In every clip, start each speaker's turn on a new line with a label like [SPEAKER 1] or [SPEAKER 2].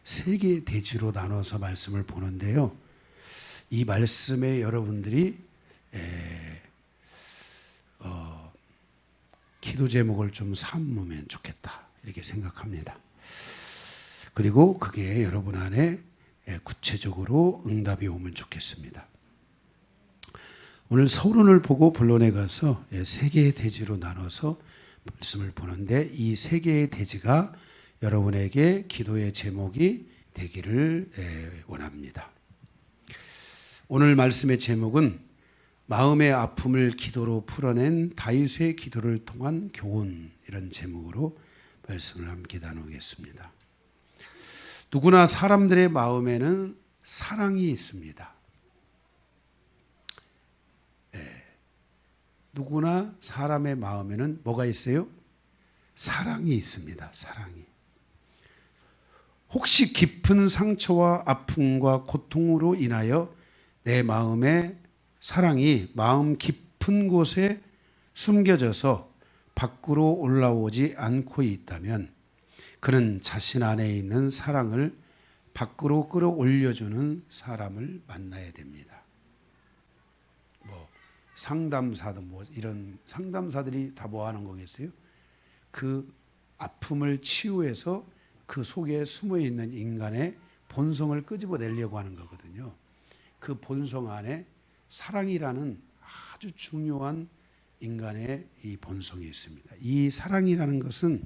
[SPEAKER 1] 세 개의 대지로 나눠서 말씀을 보는데요. 이 말씀에 여러분들이 기도 제목을 좀 삼으면 좋겠다 이렇게 생각합니다. 그리고 그게 여러분 안에 구체적으로 응답이 오면 좋겠습니다. 오늘 서론을 보고 본론에 가서 세 개의 대지로 나눠서 말씀을 보는데 이 세 개의 대지가 여러분에게 기도의 제목이 되기를 원합니다. 오늘 말씀의 제목은 마음의 아픔을 기도로 풀어낸 다윗의 기도를 통한 교훈, 이런 제목으로 말씀을 함께 나누겠습니다. 누구나 사람들의 마음에는 사랑이 있습니다. 누구나 사람의 마음에는 뭐가 있어요? 사랑이 있습니다. 사랑이. 혹시 깊은 상처와 아픔과 고통으로 인하여 내 마음에 사랑이 마음 깊은 곳에 숨겨져서 밖으로 올라오지 않고 있다면 그는 자신 안에 있는 사랑을 밖으로 끌어올려주는 사람을 만나야 됩니다. 상담사든 이런 상담사들이 다 뭐 하는 거겠어요? 그 아픔을 치유해서 그 속에 숨어 있는 인간의 본성을 끄집어내려고 하는 거거든요. 그 본성 안에 사랑이라는 아주 중요한 인간의 이 본성이 있습니다. 이 사랑이라는 것은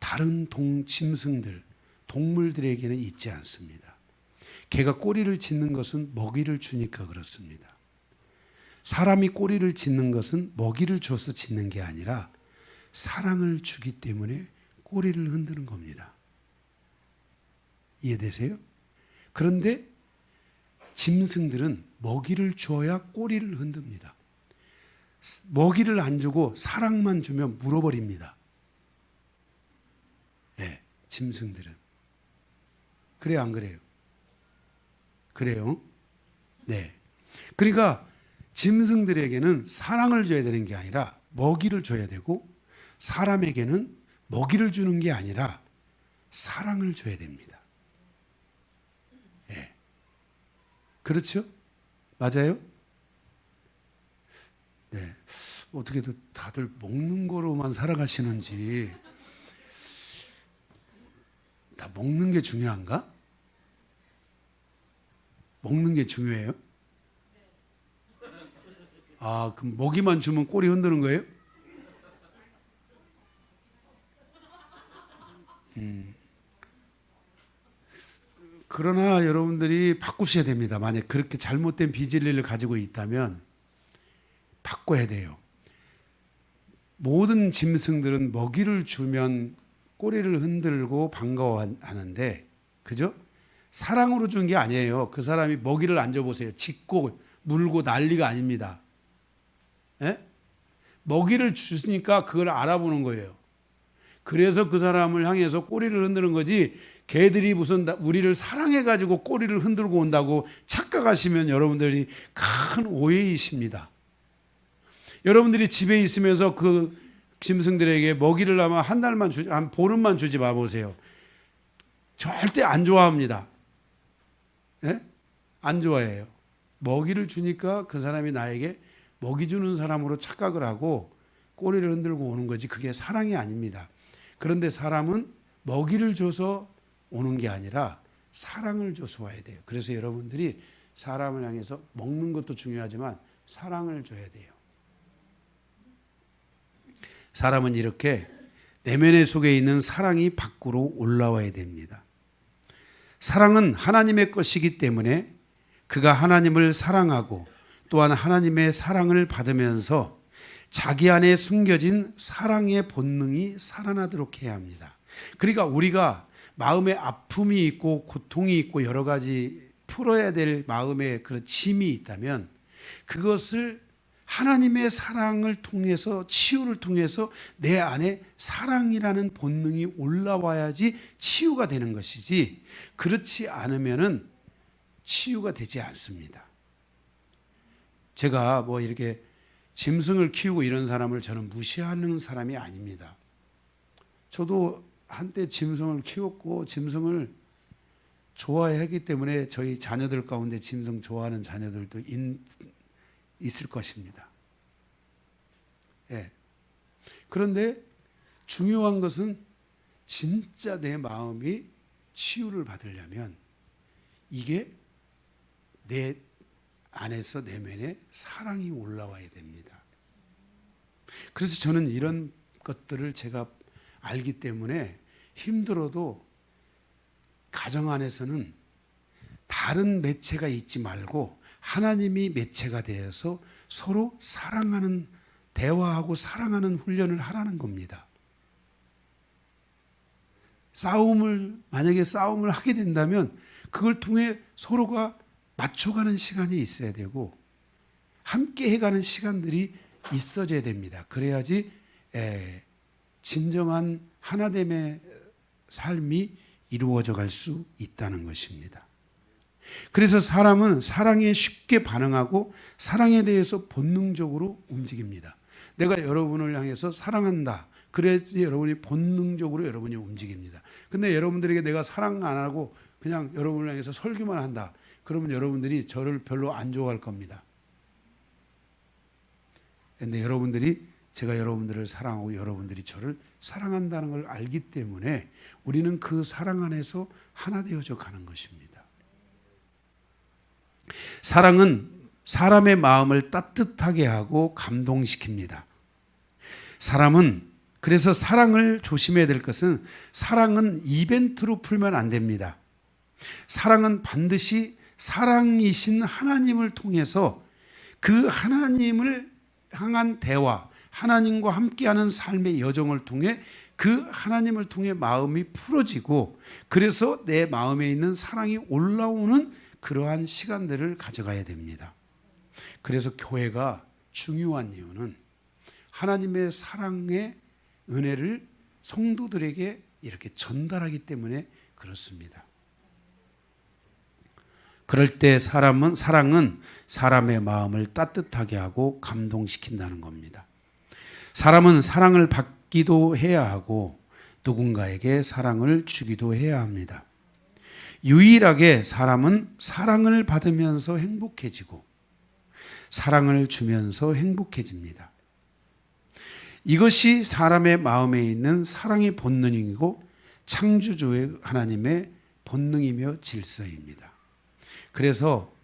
[SPEAKER 1] 다른 짐승들, 동물들에게는 있지 않습니다. 개가 꼬리를 짖는 것은 먹이를 주니까 그렇습니다. 사람이 꼬리를 짖는 것은 먹이를 줘서 짖는 게 아니라 사랑을 주기 때문에 꼬리를 흔드는 겁니다. 이해되세요? 그런데 짐승들은 먹이를 줘야 꼬리를 흔듭니다. 먹이를 안 주고 사랑만 주면 물어버립니다. 짐승들은. 그래요, 안 그래요? 그래요? 네. 그러니까 짐승들에게는 사랑을 줘야 되는 게 아니라 먹이를 줘야 되고, 사람에게는 먹이를 주는 게 아니라 사랑을 줘야 됩니다. 그렇죠? 맞아요? 네. 어떻게 다들 먹는 거로만 살아가시는지. 다 먹는 게 중요한가? 먹는 게 중요해요? 그럼 먹이만 주면 꼬리 흔드는 거예요? 그러나 여러분들이 바꾸셔야 됩니다. 만약 그렇게 잘못된 비진리를 가지고 있다면 바꿔야 돼요. 모든 짐승들은 먹이를 주면 꼬리를 흔들고 반가워하는데, 그죠? 사랑으로 준 게 아니에요. 그 사람이 먹이를 안 줘보세요. 짖고 물고 난리가 아닙니다. 먹이를 주니까 그걸 알아보는 거예요. 그래서 그 사람을 향해서 꼬리를 흔드는 거지, 개들이 무슨 우리를 사랑해가지고 꼬리를 흔들고 온다고 착각하시면 여러분들이 큰 오해이십니다. 여러분들이 집에 있으면서 그 짐승들에게 먹이를 아마 한 달만 한 보름만 주지 마보세요. 절대 안 좋아합니다. 안 좋아해요. 먹이를 주니까 그 사람이 나에게 먹이 주는 사람으로 착각을 하고 꼬리를 흔들고 오는 거지, 그게 사랑이 아닙니다. 그런데 사람은 먹이를 줘서 오는 게 아니라 사랑을 줘서 와야 돼요. 그래서 여러분들이 사람을 향해서 먹는 것도 중요하지만 사랑을 줘야 돼요. 사람은 이렇게 내면의 속에 있는 사랑이 밖으로 올라와야 됩니다. 사랑은 하나님의 것이기 때문에 그가 하나님을 사랑하고 또한 하나님의 사랑을 받으면서 자기 안에 숨겨진 사랑의 본능이 살아나도록 해야 합니다. 그러니까 우리가 마음에 아픔이 있고 고통이 있고 여러 가지 풀어야 될 마음에 그런 짐이 있다면 그것을 하나님의 사랑을 통해서, 치유를 통해서 내 안에 사랑이라는 본능이 올라와야지 치유가 되는 것이지, 그렇지 않으면은 치유가 되지 않습니다. 제가 이렇게 짐승을 키우고 이런 사람을 저는 무시하는 사람이 아닙니다. 저도 한때 짐승을 키웠고 짐승을 좋아하기 때문에 저희 자녀들 가운데 짐승 좋아하는 자녀들도 있을 것입니다. 예. 그런데 중요한 것은 진짜 내 마음이 치유를 받으려면 이게 내 안에서 내면에 사랑이 올라와야 됩니다. 그래서 저는 이런 것들을 제가 알기 때문에 힘들어도 가정 안에서는 다른 매체가 있지 말고 하나님이 매체가 되어서 서로 사랑하는, 대화하고 사랑하는 훈련을 하라는 겁니다. 만약에 싸움을 하게 된다면 그걸 통해 서로가 맞춰가는 시간이 있어야 되고 함께 해가는 시간들이 있어져야 됩니다. 그래야지 진정한 하나됨의 삶이 이루어져 갈 수 있다는 것입니다. 그래서 사람은 사랑에 쉽게 반응하고 사랑에 대해서 본능적으로 움직입니다. 내가 여러분을 향해서 사랑한다. 그래야지 여러분이 본능적으로 여러분이 움직입니다. 근데 여러분들에게 내가 사랑 안 하고 그냥 여러분을 향해서 설교만 한다. 그러면 여러분들이 저를 별로 안 좋아할 겁니다. 근데 제가 여러분들을 사랑하고 여러분들이 저를 사랑한다는 걸 알기 때문에 우리는 그 사랑 안에서 하나 되어져 가는 것입니다. 사랑은 사람의 마음을 따뜻하게 하고 감동시킵니다. 그래서 사랑을 조심해야 될 것은 사랑은 이벤트로 풀면 안 됩니다. 사랑은 반드시 사랑이신 하나님을 통해서 그 하나님을 향한 대화, 하나님과 함께하는 삶의 여정을 통해 그 하나님을 통해 마음이 풀어지고 그래서 내 마음에 있는 사랑이 올라오는 그러한 시간들을 가져가야 됩니다. 그래서 교회가 중요한 이유는 하나님의 사랑의 은혜를 성도들에게 이렇게 전달하기 때문에 그렇습니다. 그럴 때 사랑은 사람의 마음을 따뜻하게 하고 감동시킨다는 겁니다. 사람은 사랑을 받기도 해야 하고 누군가에게 사랑을 주기도 해야 합니다. 유일하게 사람은 사랑을 받으면서 행복해지고 사랑을 주면서 행복해집니다. 이것이 사람의 마음에 있는 사랑의 본능이고 창조주의 하나님의 본능이며 질서입니다. 그래서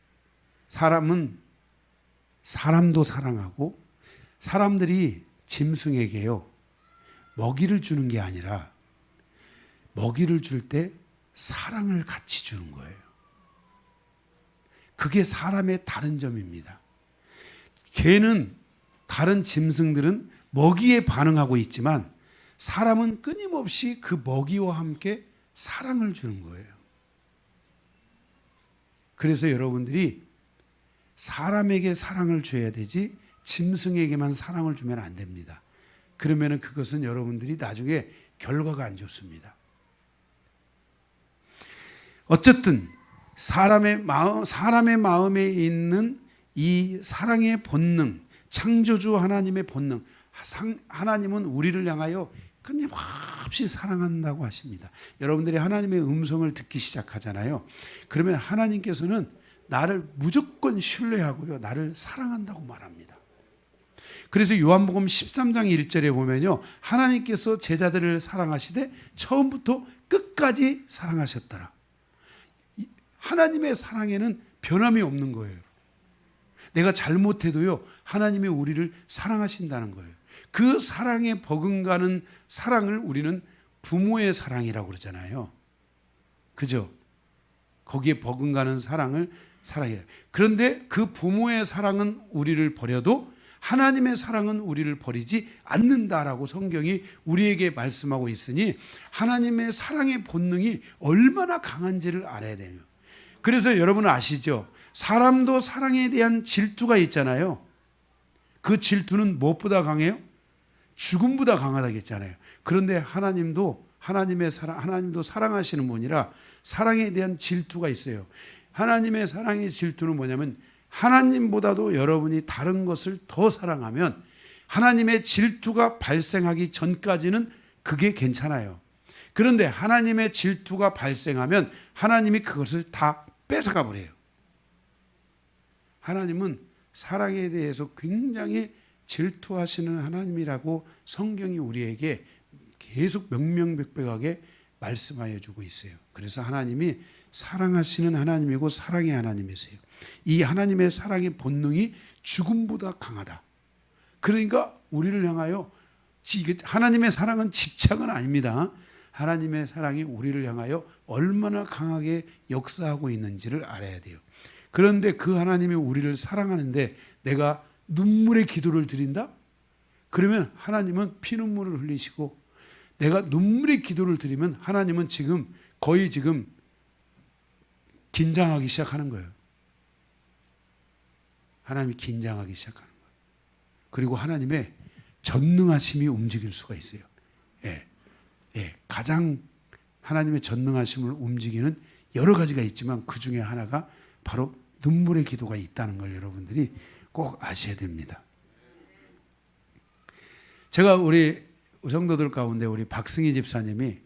[SPEAKER 1] 사람은 사람도 사랑하고 사람들이 짐승에게요 먹이를 주는 게 아니라 먹이를 줄 때 사랑을 같이 주는 거예요. 그게 사람의 다른 점입니다. 다른 짐승들은 먹이에 반응하고 있지만 사람은 끊임없이 그 먹이와 함께 사랑을 주는 거예요. 그래서 여러분들이 사람에게 사랑을 줘야 되지 짐승에게만 사랑을 주면 안 됩니다. 그러면 그것은 여러분들이 나중에 결과가 안 좋습니다. 어쨌든 사람의 마음에 있는 이 사랑의 본능, 창조주 하나님의 본능, 하나님은 우리를 향하여 끊임없이 사랑한다고 하십니다. 여러분들이 하나님의 음성을 듣기 시작하잖아요. 그러면 하나님께서는 나를 무조건 신뢰하고요, 나를 사랑한다고 말합니다. 그래서 요한복음 13장 1절에 보면요, 하나님께서 제자들을 사랑하시되 처음부터 끝까지 사랑하셨더라. 하나님의 사랑에는 변함이 없는 거예요. 내가 잘못해도요, 하나님이 우리를 사랑하신다는 거예요. 그 사랑에 버금가는 사랑을 우리는 부모의 사랑이라고 그러잖아요. 그죠? 거기에 버금가는 사랑을 사랑이라. 그런데 그 부모의 사랑은 우리를 버려도 하나님의 사랑은 우리를 버리지 않는다라고 성경이 우리에게 말씀하고 있으니 하나님의 사랑의 본능이 얼마나 강한지를 알아야 돼요. 그래서 여러분은 아시죠? 사람도 사랑에 대한 질투가 있잖아요. 그 질투는 무엇보다 강해요? 죽음보다 강하다고 했잖아요. 그런데 하나님도 사랑하시는 분이라 사랑에 대한 질투가 있어요. 하나님의 사랑의 질투는 뭐냐면 하나님보다도 여러분이 다른 것을 더 사랑하면 하나님의 질투가 발생하기 전까지는 그게 괜찮아요. 그런데 하나님의 질투가 발생하면 하나님이 그것을 다 뺏어가 버려요. 하나님은 사랑에 대해서 굉장히 질투하시는 하나님이라고 성경이 우리에게 계속 명명백백하게 말씀하여 주고 있어요. 그래서 하나님이 사랑하시는 하나님이고 사랑의 하나님이세요. 이 하나님의 사랑의 본능이 죽음보다 강하다. 그러니까 우리를 향하여, 하나님의 사랑은 집착은 아닙니다. 하나님의 사랑이 우리를 향하여 얼마나 강하게 역사하고 있는지를 알아야 돼요. 그런데 그 하나님이 우리를 사랑하는데 내가 눈물의 기도를 드린다? 그러면 하나님은 피눈물을 흘리시고, 내가 눈물의 기도를 드리면 하나님은 거의 긴장하기 시작하는 거예요. 하나님이 긴장하기 시작하는 거예요. 그리고 하나님의 전능하심이 움직일 수가 있어요. 가장 하나님의 전능하심을 움직이는 여러 가지가 있지만 그 중에 하나가 바로 눈물의 기도가 있다는 걸 여러분들이 꼭 아셔야 됩니다. 제가 우리 성도들 가운데 우리 박승희 집사님이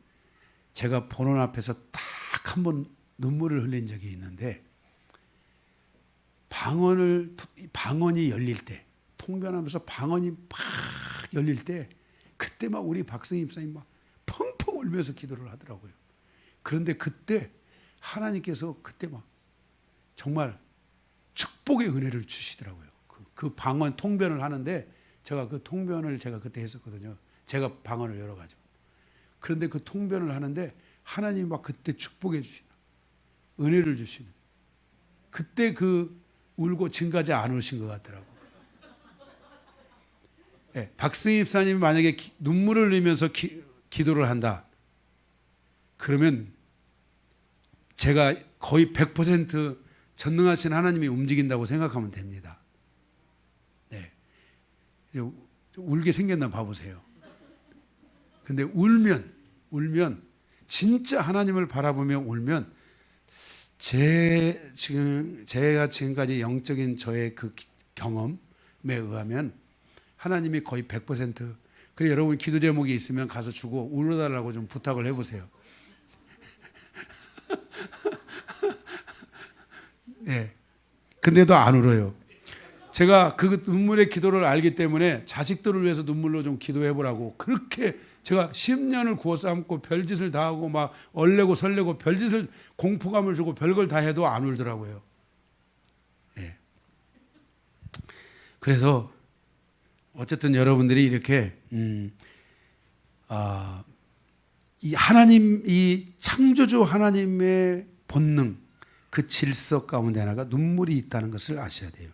[SPEAKER 1] 제가 보는 앞에서 딱 한 번 눈물을 흘린 적이 있는데, 방언이 열릴 때, 통변하면서 방언이 팍 열릴 때, 그때 막 우리 박승희 집사님 막 펑펑 울면서 기도를 하더라고요. 그런데 그때 하나님께서 그때 막 정말 축복의 은혜를 주시더라고요. 그 방언 통변을 하는데, 제가 그 통변을 제가 그때 했었거든요. 제가 방언을 열어가지고. 그런데 그 통변을 하는데 하나님이 막 그때 축복해 주시는, 은혜를 주시는, 그때 울고 지금까지 안 우신 것 같더라고요. 박승희 집사님이 만약에 눈물을 흘리면서 기도를 한다, 그러면 제가 거의 100% 전능하신 하나님이 움직인다고 생각하면 됩니다. 울게 생겼나 봐보세요. 근데 울면 진짜 하나님을 바라보며 울면 제가 지금까지 영적인 저의 그 경험에 의하면 하나님이 거의 100%. 그래, 여러분 기도 제목이 있으면 가서 주고 울어달라고 좀 부탁을 해보세요. 근데도 안 울어요. 제가 그 눈물의 기도를 알기 때문에 자식들을 위해서 눈물로 좀 기도해보라고 그렇게 제가 10년을 구워 삶고 별짓을 다 하고 막 얼레고 설레고 별짓을 공포감을 주고 별걸 다 해도 안 울더라고요. 그래서 어쨌든 여러분들이 이렇게 이 창조주 하나님의 본능, 그 질서 가운데 하나가 눈물이 있다는 것을 아셔야 돼요.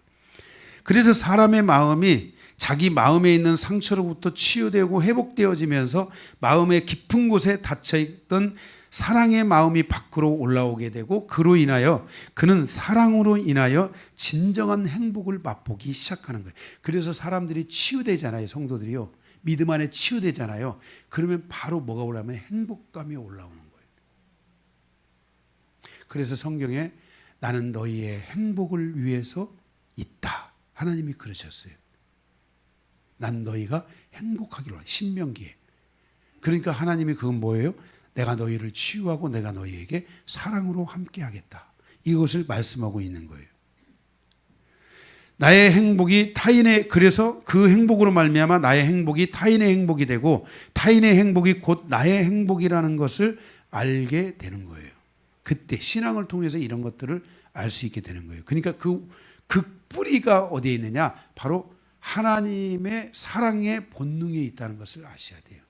[SPEAKER 1] 그래서 사람의 마음이 자기 마음에 있는 상처로부터 치유되고 회복되어지면서 마음의 깊은 곳에 닫혀있던 사랑의 마음이 밖으로 올라오게 되고, 그로 인하여 그는 사랑으로 인하여 진정한 행복을 맛보기 시작하는 거예요. 그래서 사람들이 치유되잖아요. 성도들이요. 믿음 안에 치유되잖아요. 그러면 바로 뭐가 올라오면 행복감이 올라오는 거예요. 그래서 성경에 나는 너희의 행복을 위해서 있다, 하나님이 그러셨어요. 난 너희가 행복하기로, 신명기에. 그러니까 하나님이 그건 뭐예요? 내가 너희를 치유하고 내가 너희에게 사랑으로 함께 하겠다, 이것을 말씀하고 있는 거예요. 나의 행복이 그래서 그 행복으로 말미암아 나의 행복이 타인의 행복이 되고, 타인의 행복이 곧 나의 행복이라는 것을 알게 되는 거예요. 그때 신앙을 통해서 이런 것들을 알 수 있게 되는 거예요. 그러니까 그 뿌리가 어디에 있느냐? 바로 하나님의 사랑의 본능에 있다는 것을 아셔야 돼요.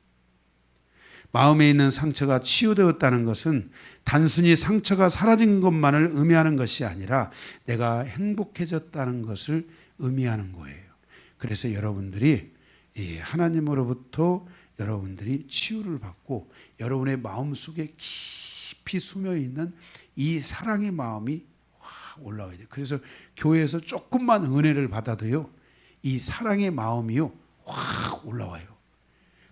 [SPEAKER 1] 마음에 있는 상처가 치유되었다는 것은 단순히 상처가 사라진 것만을 의미하는 것이 아니라 내가 행복해졌다는 것을 의미하는 거예요. 그래서 여러분들이 하나님으로부터 여러분들이 치유를 받고 여러분의 마음속에 깊이 숨어 있는 이 사랑의 마음이 올라와야 돼요. 그래서 교회에서 조금만 은혜를 받아도요, 이 사랑의 마음이요 확 올라와요.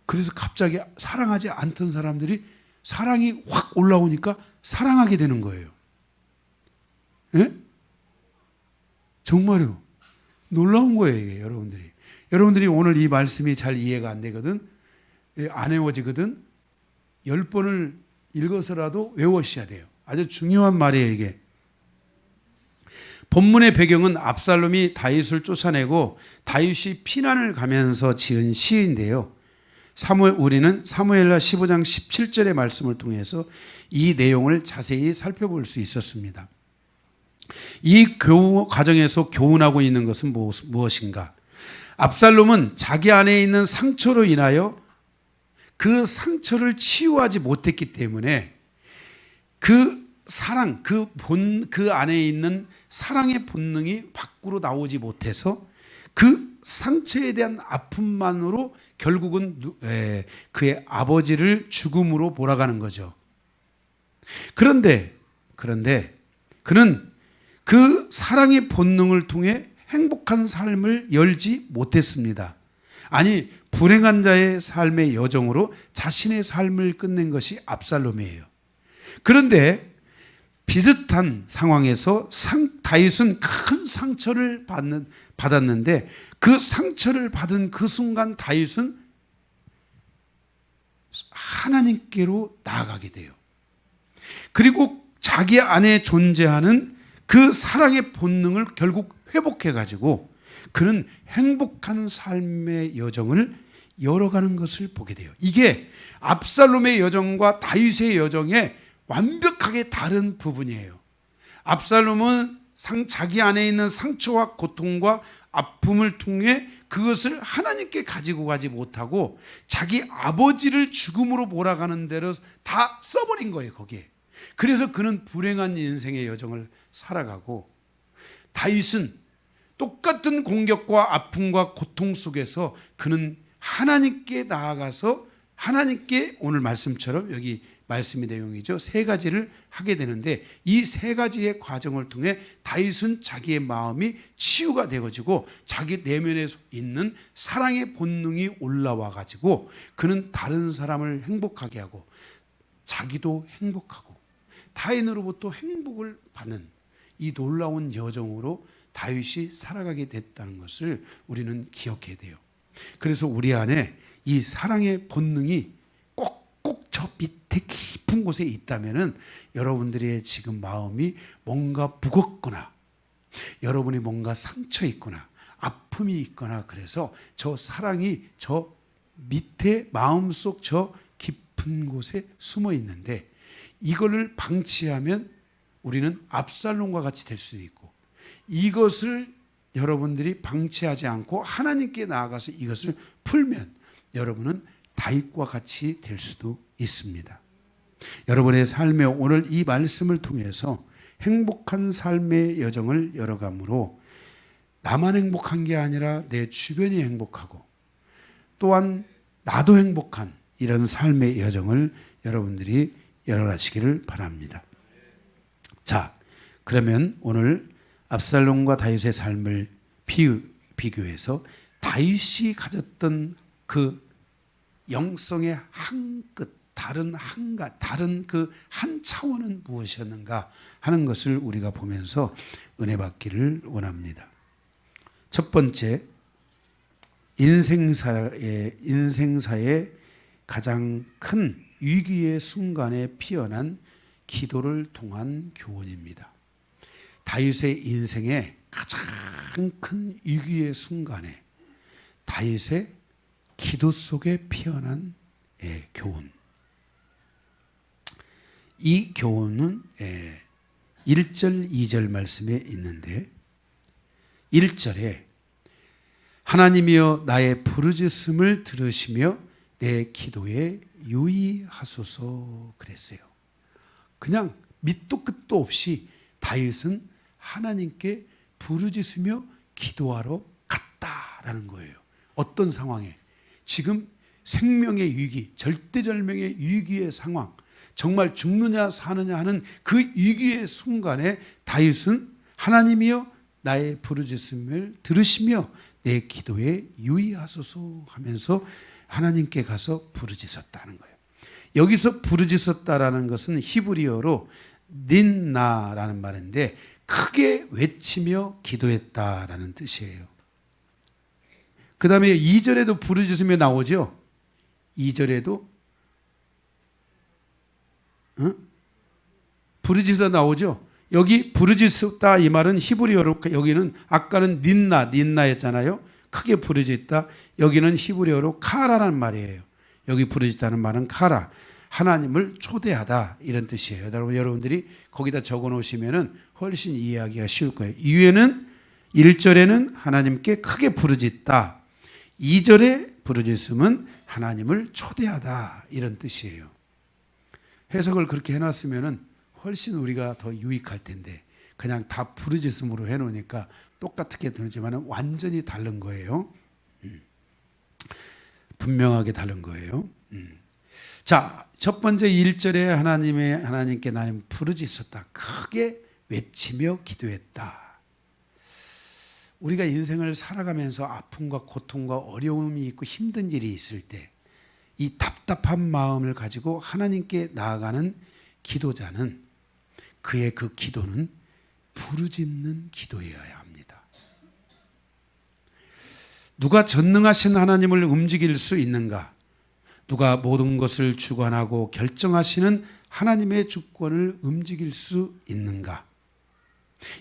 [SPEAKER 1] 그래서 갑자기 사랑하지 않던 사람들이 사랑이 확 올라오니까 사랑하게 되는 거예요. 예? 정말요. 놀라운 거예요, 이게 여러분들이 오늘 이 말씀이 잘 이해가 안 되거든, 안 외워지거든. 10번을 읽어서라도 외우셔야 돼요. 아주 중요한 말이에요, 이게. 본문의 배경은 압살롬이 다윗을 쫓아내고 다윗이 피난을 가면서 지은 시인데요. 우리는 사무엘하 15장 17절의 말씀을 통해서 이 내용을 자세히 살펴볼 수 있었습니다. 이 과정에서 교훈하고 있는 것은 무엇인가? 압살롬은 자기 안에 있는 상처로 인하여 그 상처를 치유하지 못했기 때문에 그 사랑, 그 안에 있는 사랑의 본능이 밖으로 나오지 못해서 그 상처에 대한 아픔만으로 결국은 그의 아버지를 죽음으로 몰아가는 거죠. 그런데 그는 그 사랑의 본능을 통해 행복한 삶을 열지 못했습니다. 아니, 불행한 자의 삶의 여정으로 자신의 삶을 끝낸 것이 압살롬이에요. 그런데 비슷한 상황에서 다윗은 큰 상처를 받았는데 그 상처를 받은 그 순간 다윗은 하나님께로 나아가게 돼요. 그리고 자기 안에 존재하는 그 사랑의 본능을 결국 회복해가지고 그는 행복한 삶의 여정을 열어가는 것을 보게 돼요. 이게 압살롬의 여정과 다윗의 여정의 완벽하게 다른 부분이에요. 압살롬은 자기 안에 있는 상처와 고통과 아픔을 통해 그것을 하나님께 가지고 가지 못하고 자기 아버지를 죽음으로 몰아가는 대로 다 써버린 거예요, 거기에. 그래서 그는 불행한 인생의 여정을 살아가고 다윗은 똑같은 공격과 아픔과 고통 속에서 그는 하나님께 나아가서 하나님께 오늘 말씀처럼 여기 말씀의 내용이죠. 3가지를 하게 되는데 이 3가지의 과정을 통해 다윗은 자기의 마음이 치유가 되어지고 자기 내면에 있는 사랑의 본능이 올라와 가지고 그는 다른 사람을 행복하게 하고 자기도 행복하고 타인으로부터 행복을 받는 이 놀라운 여정으로 다윗이 살아가게 됐다는 것을 우리는 기억해야 돼요. 그래서 우리 안에 이 사랑의 본능이 꼭 저 밑에 깊은 곳에 있다면은 여러분들의 지금 마음이 뭔가 무겁거나 여러분이 뭔가 상처 있거나 아픔이 있거나 그래서 저 사랑이 저 밑에 마음속 저 깊은 곳에 숨어 있는데 이거를 방치하면 우리는 압살롬과 같이 될 수도 있고 이것을 여러분들이 방치하지 않고 하나님께 나아가서 이것을 풀면 여러분은 다윗과 같이 될 수도 있습니다. 여러분의 삶에 오늘 이 말씀을 통해서 행복한 삶의 여정을 열어가므로 나만 행복한 게 아니라 내 주변이 행복하고 또한 나도 행복한 이런 삶의 여정을 여러분들이 열어가시기를 바랍니다. 자, 그러면 오늘 압살롬과 다윗의 삶을 비교해서 다윗이 가졌던 그 영성의 한 끝, 다른 그 한 차원은 무엇이었는가 하는 것을 우리가 보면서 은혜 받기를 원합니다. 첫 번째, 인생사의 가장 큰 위기의 순간에 피어난 기도를 통한 교훈입니다. 다윗의 인생의 가장 큰 위기의 순간에 다윗의 기도 속에 피어난 교훈. 이 교훈은 1절, 2절 말씀에 있는데 1절에 하나님이여 나의 부르짖음을 들으시며 내 기도에 유의하소서 그랬어요. 그냥 밑도 끝도 없이 다윗은 하나님께 부르짖으며 기도하러 갔다라는 거예요. 어떤 상황에? 지금 생명의 위기, 절대절명의 위기의 상황, 정말 죽느냐 사느냐 하는 그 위기의 순간에 다윗은 하나님이여 나의 부르짖음을 들으시며 내 기도에 유의하소서 하면서 하나님께 가서 부르짖었다는 거예요. 여기서 부르짖었다라는 것은 히브리어로 닌나라는 말인데 크게 외치며 기도했다라는 뜻이에요. 그 다음에 2절에도 부르짖으며 나오죠. 2절에도 부르짖어 나오죠. 여기 부르짖다 이 말은 히브리어로, 여기는 아까는 닌나였잖아요. 크게 부르짖다. 여기는 히브리어로 카라라는 말이에요. 여기 부르짖다는 말은 카라, 하나님을 초대하다 이런 뜻이에요. 여러분들이 거기다 적어 놓으시면은 훨씬 이해하기가 쉬울 거예요. 이유에는 1절에는 하나님께 크게 부르짖다, 2절에 부르짖음은 하나님을 초대하다 이런 뜻이에요. 해석을 그렇게 해놨으면은 훨씬 우리가 더 유익할 텐데 그냥 다 부르짖음으로 해놓으니까 똑같게 들지만 완전히 다른 거예요. 분명하게 다른 거예요. 자, 첫 번째 1절에 하나님께 나는 부르짖었다. 크게 외치며 기도했다. 우리가 인생을 살아가면서 아픔과 고통과 어려움이 있고 힘든 일이 있을 때 이 답답한 마음을 가지고 하나님께 나아가는 기도자는 그의 그 기도는 부르짖는 기도여야 합니다. 누가 전능하신 하나님을 움직일 수 있는가? 누가 모든 것을 주관하고 결정하시는 하나님의 주권을 움직일 수 있는가?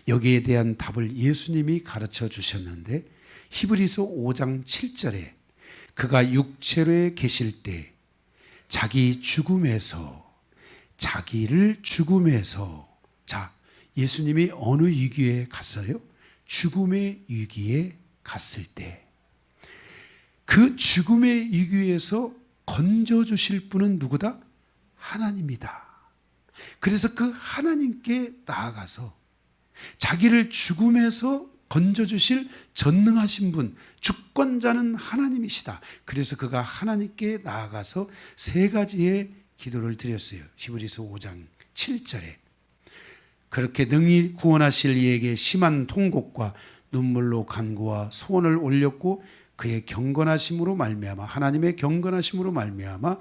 [SPEAKER 1] 여기에 대한 답을 예수님이 가르쳐 주셨는데 히브리서 5장 7절에 그가 육체로에 계실 때 자기를 죽음에서, 자, 예수님이 어느 위기에 갔어요? 죽음의 위기에 갔을 때 그 죽음의 위기에서 건져주실 분은 누구다? 하나님이다. 그래서 그 하나님께 나아가서 자기를 죽음에서 건져주실 전능하신 분, 주권자는 하나님이시다. 그래서 그가 하나님께 나아가서 세 가지의 기도를 드렸어요. 히브리서 5장 7절에 그렇게 능히 구원하실 이에게 심한 통곡과 눈물로 간구와 소원을 올렸고 그의 경건하심으로 말미암아, 하나님의 경건하심으로 말미암아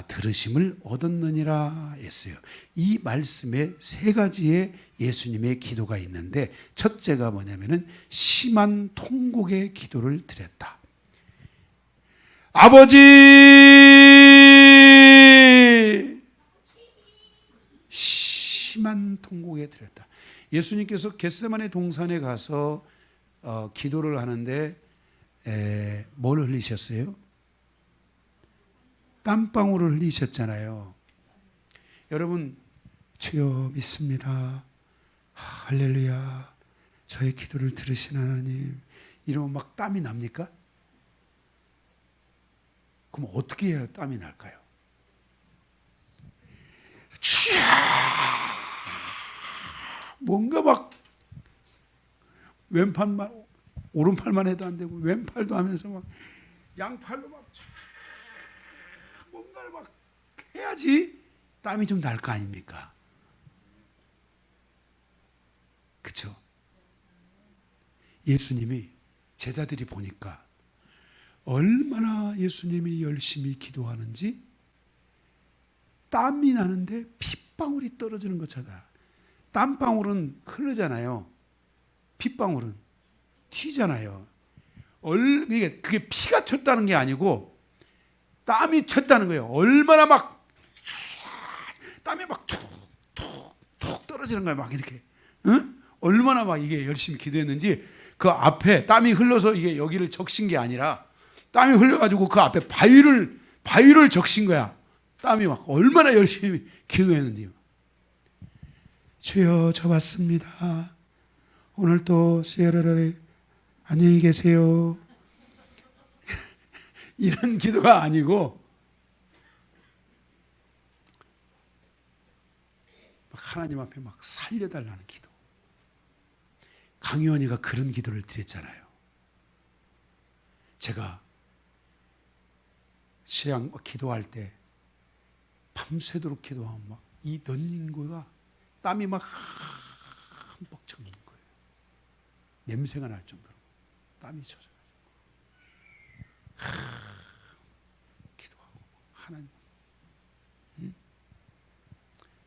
[SPEAKER 1] 들으심을 얻었느니라 했어요. 이 말씀에 세 가지의 예수님의 기도가 있는데 첫째가 뭐냐면은 심한 통곡의 기도를 드렸다. 아버지, 심한 통곡에 드렸다. 예수님께서 겟세마네 동산에 가서 기도를 하는데 뭘 흘리셨어요? 땀방울을 흘리셨잖아요. 여러분, 주여 믿습니다. 할렐루야. 저의 기도를 들으신 하나님. 이러면 막 땀이 납니까? 그럼 어떻게 해야 땀이 날까요? 뭔가 막 왼팔만, 오른팔만 해도 안 되고 왼팔도 하면서 막 양팔로 막 뭔가를 막 해야지 땀이 좀 날 거 아닙니까? 그렇죠? 예수님이 제자들이 보니까 얼마나 예수님이 열심히 기도하는지 땀이 나는데 핏방울이 떨어지는 것처럼. 땀방울은 흐르잖아요. 핏방울은 튀잖아요. 그게 피가 튀었다는 게 아니고 땀이 튀었다는 거예요. 얼마나 막 땀이 막 툭툭툭 떨어지는 거예요. 막 이렇게. 응? 얼마나 막 이게 열심히 기도했는지 그 앞에 땀이 흘러서 이게 여기를 적신 게 아니라 땀이 흘려가지고 그 앞에 바위를 적신 거야. 땀이 막 얼마나 열심히 기도했는지요. 주여, 저 왔습니다. 오늘 또 시에라라리 안녕히 계세요. 이런 기도가 아니고 막 하나님 앞에 막 살려달라는 기도. 강요원이가 그런 기도를 드렸잖아요. 제가 시양 기도할 때 밤새도록 기도하면 막 이 넌진 거가 땀이 막 흠뻑 젖는 거예요. 냄새가 날 정도로 땀이 젖어가지고 기도하고 하나님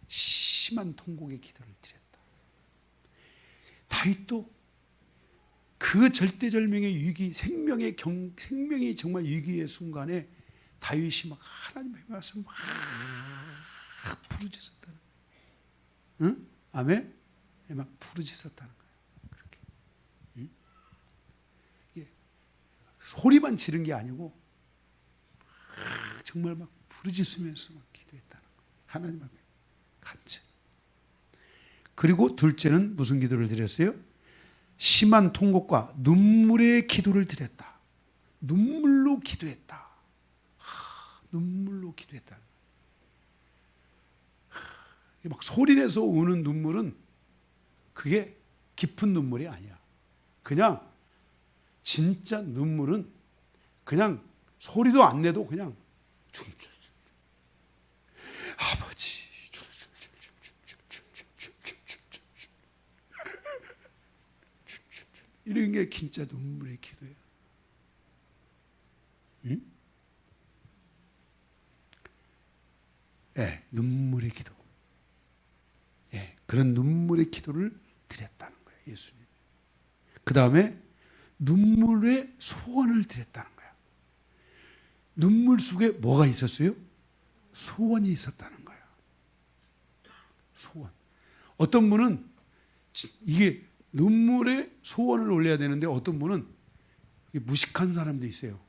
[SPEAKER 1] 심한 통곡의 기도를 드렸다. 다윗도 그 절대절명의 위기, 생명이 정말 위기의 순간에 다윗이 막 하나님 앞에 와서 막 부르짖었다는 거예요. 응? 아멘? 예, 막 부르짖었다는 거예요. 그렇게. 응? 예. 소리만 지른 게 아니고 정말 막 부르짖으면서 막 기도했다는 거예요. 하나님 앞에 간절. 그리고 둘째는 무슨 기도를 드렸어요? 심한 통곡과 눈물의 기도를 드렸다. 눈물로 기도했다. 눈물로 기도했다. 막 소리내서 우는 눈물은 그게 깊은 눈물이 아니야. 그냥 진짜 눈물은 그냥 소리도 안 내도 그냥 아버지 이런 게 진짜 눈물의 기도예요. 응? 예, 눈물의 기도. 예, 그런 눈물의 기도를 드렸다는 거예요, 예수님. 그 다음에 눈물의 소원을 드렸다는 거예요. 눈물 속에 뭐가 있었어요? 소원이 있었다는 거예요. 소원. 어떤 분은 이게 눈물의 소원을 올려야 되는데 어떤 분은 무식한 사람도 있어요.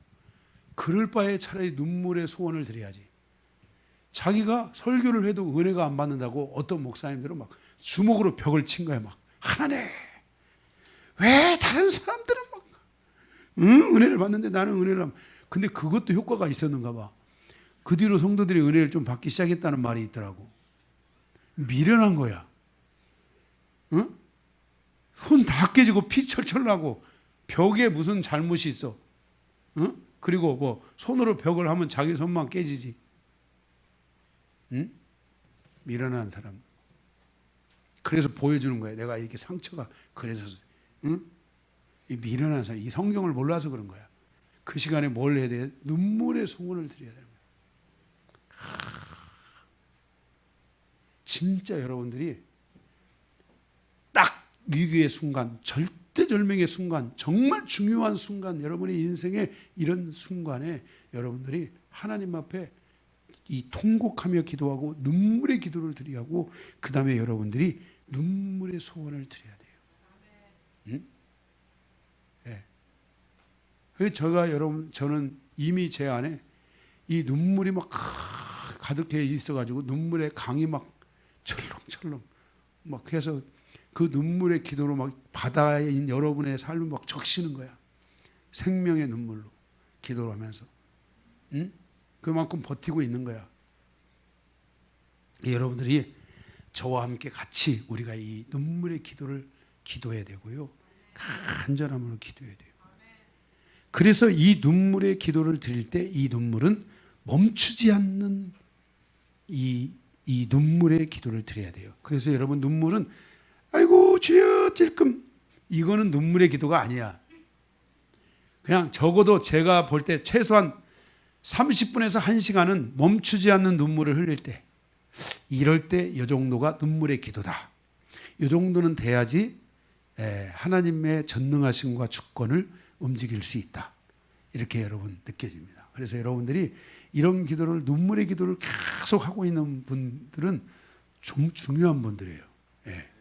[SPEAKER 1] 그럴 바에 차라리 눈물의 소원을 드려야지. 자기가 설교를 해도 은혜가 안 받는다고 어떤 목사님들은 막 주먹으로 벽을 친 거야. 막 하나님 왜 다른 사람들은 막 은혜를 받는데 나는 은혜를 안. 근데 그것도 효과가 있었는가 봐. 그 뒤로 성도들이 은혜를 좀 받기 시작했다는 말이 있더라고. 미련한 거야. 응? 손 다 깨지고 피 철철 나고 벽에 무슨 잘못이 있어. 응? 그리고 뭐 손으로 벽을 하면 자기 손만 깨지지. 응? 미련한 사람. 그래서 보여주는 거야. 내가 이렇게 상처가 그래서. 응? 이 미련한 사람. 이 성경을 몰라서 그런 거야. 그 시간에 뭘 해야 돼? 눈물의 소원을 드려야 되는 거야. 진짜 여러분들이 딱 위기의 순간, 절대절명의 순간, 정말 중요한 순간, 여러분의 인생의 이런 순간에 여러분들이 하나님 앞에 이 통곡하며 기도하고 눈물의 기도를 드리고 그 다음에 여러분들이 눈물의 소원을 드려야 돼요. 응? 네. 그래서 저는 이미 제 안에 이 눈물이 막 가득해 있어가지고 눈물의 강이 막 철렁철렁 막 해서 그 눈물의 기도로 막 바다에 있는 여러분의 삶을 막 적시는 거야. 생명의 눈물로 기도를 하면서. 응? 그만큼 버티고 있는 거야. 여러분들이 저와 함께 같이 우리가 이 눈물의 기도를 기도해야 되고요. 간절함으로 기도해야 돼요. 그래서 이 눈물의 기도를 드릴 때 이 눈물은 멈추지 않는 이 눈물의 기도를 드려야 돼요. 그래서 여러분 눈물은 아이고 주여 찔끔 이거는 눈물의 기도가 아니야. 그냥 적어도 제가 볼 때 최소한 30분에서 1시간은 멈추지 않는 눈물을 흘릴 때 이럴 때 이 정도가 눈물의 기도다. 이 정도는 돼야지 하나님의 전능하심과 주권을 움직일 수 있다. 이렇게 여러분 느껴집니다. 그래서 여러분들이 이런 기도를 눈물의 기도를 계속 하고 있는 분들은 좀 중요한 분들이에요.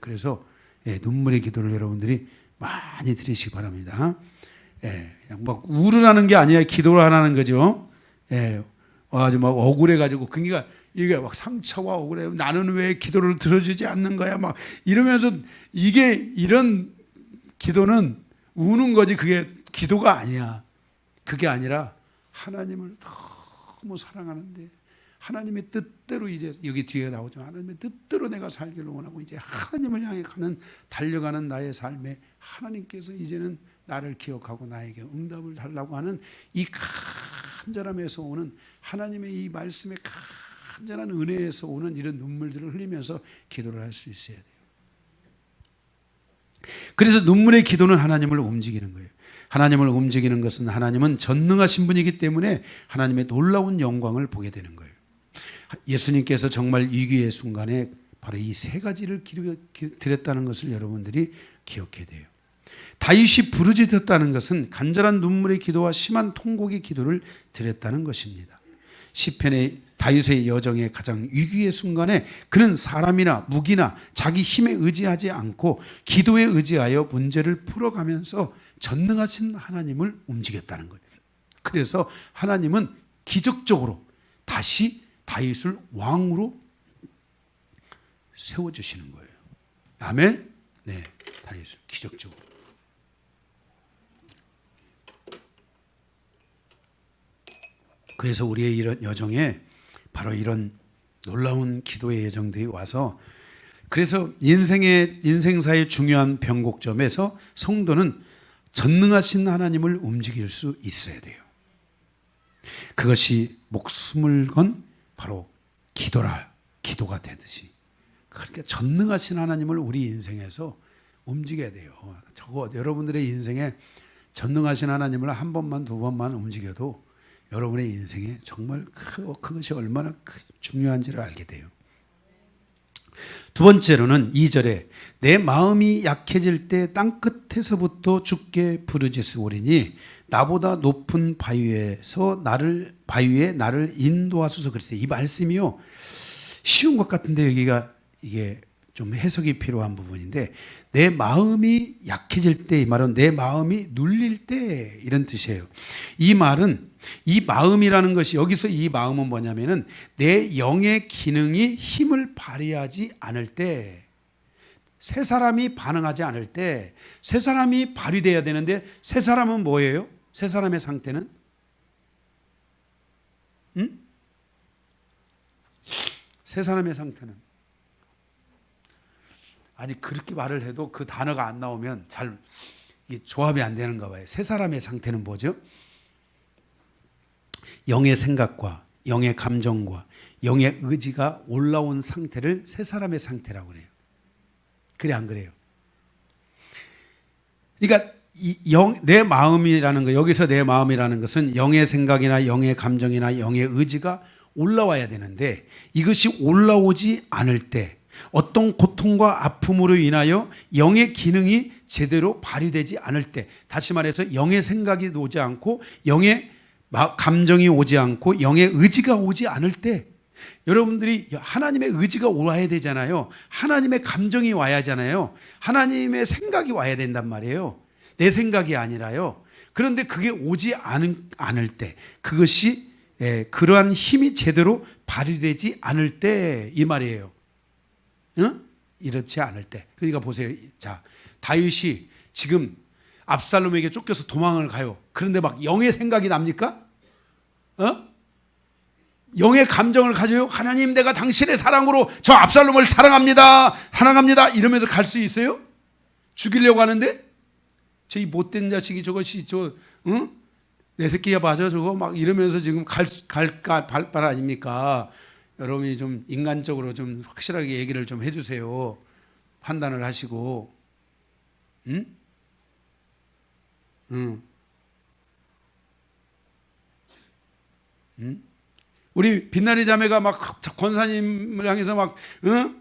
[SPEAKER 1] 그래서 눈물의 기도를 여러분들이 많이 드리시기 바랍니다. 그냥 막 울으라는 게 아니야. 기도를 하라는 거죠. 아주 막 억울해가지고 그러니까 이게 막 상처와 억울해. 나는 왜 기도를 들어주지 않는 거야? 막 이러면서 이게 이런 기도는 우는 거지. 그게 기도가 아니야. 그게 아니라 하나님을 너무 사랑하는데 하나님의 뜻대로 이제 여기 뒤에 나오죠. 하나님의 뜻대로 내가 살기를 원하고 이제 하나님을 향해 달려가는 나의 삶에 하나님께서 이제는 나를 기억하고 나에게 응답을 달라고 하는 이 간절함에서 오는 하나님의 이 말씀의 간절한 은혜에서 오는 이런 눈물들을 흘리면서 기도를 할 수 있어야 돼요. 그래서 눈물의 기도는 하나님을 움직이는 거예요. 하나님을 움직이는 것은 하나님은 전능하신 분이기 때문에 하나님의 놀라운 영광을 보게 되는 거예요. 예수님께서 정말 위기의 순간에 바로 이 세 가지를 드렸다는 것을 여러분들이 기억해야 돼요. 다윗이 부르짖었다는 것은 간절한 눈물의 기도와 심한 통곡의 기도를 드렸다는 것입니다. 시편의 다윗의 여정의 가장 위기의 순간에 그는 사람이나 무기나 자기 힘에 의지하지 않고 기도에 의지하여 문제를 풀어가면서 전능하신 하나님을 움직였다는 거예요. 그래서 하나님은 기적적으로 다시 다윗을 왕으로 세워주시는 거예요. 아멘? 네, 다윗을 기적적으로. 그래서 우리의 이런 여정에 바로 이런 놀라운 기도의 여정들이 와서, 그래서 인생사의 중요한 변곡점에서 성도는 전능하신 하나님을 움직일 수 있어야 돼요. 그것이 목숨을 건 바로 기도가 되듯이, 그렇게 전능하신 하나님을 우리 인생에서 움직여야 돼요. 여러분들의 인생에 전능하신 하나님을 한 번만 두 번만 움직여도 여러분의 인생에 정말 그것이 얼마나 중요한지를 알게 돼요. 두 번째로는 2절에 내 마음이 약해질 때 땅끝에서부터 주께 부르짖으오리니 나보다 높은 바위에 나를 인도하소서 그랬어요. 이 말씀이요, 쉬운 것 같은데 여기가 이게 좀 해석이 필요한 부분인데, 내 마음이 약해질 때, 이 말은 내 마음이 눌릴 때 이런 뜻이에요. 이 말은, 이 마음이라는 것이, 여기서 이 마음은 뭐냐면은 내 영의 기능이 힘을 발휘하지 않을 때, 새 사람이 반응하지 않을 때, 새 사람이 발휘돼야 되는데, 새 사람은 뭐예요? 새 사람의 상태는? 새 사람의 상태는, 아니 그렇게 말을 해도 그 단어가 안 나오면 잘 조합이 안 되는가 봐요. 새 사람의 상태는 뭐죠? 영의 생각과 영의 감정과 영의 의지가 올라온 상태를 새 사람의 상태라고 그래요. 그래 안 그래요? 그러니까 내 마음이라는 거, 여기서 내 마음이라는 것은 영의 생각이나 영의 감정이나 영의 의지가 올라와야 되는데, 이것이 올라오지 않을 때, 어떤 고통과 아픔으로 인하여 영의 기능이 제대로 발휘되지 않을 때, 다시 말해서 영의 생각이 오지 않고 영의 감정이 오지 않고 영의 의지가 오지 않을 때, 여러분들이 하나님의 의지가 와야 되잖아요. 하나님의 감정이 와야 하잖아요. 하나님의 생각이 와야 된단 말이에요. 내 생각이 아니라요. 그런데 그게 오지 않을 때, 그것이 그러한 힘이 제대로 발휘되지 않을 때 이 말이에요. 응? 이렇지 않을 때. 그러니까 보세요. 자, 다윗이 지금 압살롬에게 쫓겨서 도망을 가요. 그런데 막 영의 생각이 납니까? 영의 감정을 가져요. 하나님, 내가 당신의 사랑으로 저 압살롬을 사랑합니다. 이러면서 갈 수 있어요? 죽이려고 하는데, 저 이 못된 자식이 저것이 내 새끼야 맞아 저거 막 이러면서 지금 갈까 발발 아닙니까? 여러분이 좀 인간적으로 좀 확실하게 얘기를 좀 해주세요. 판단을 하시고, 우리 빛나리 자매가 막 권사님을 향해서 막,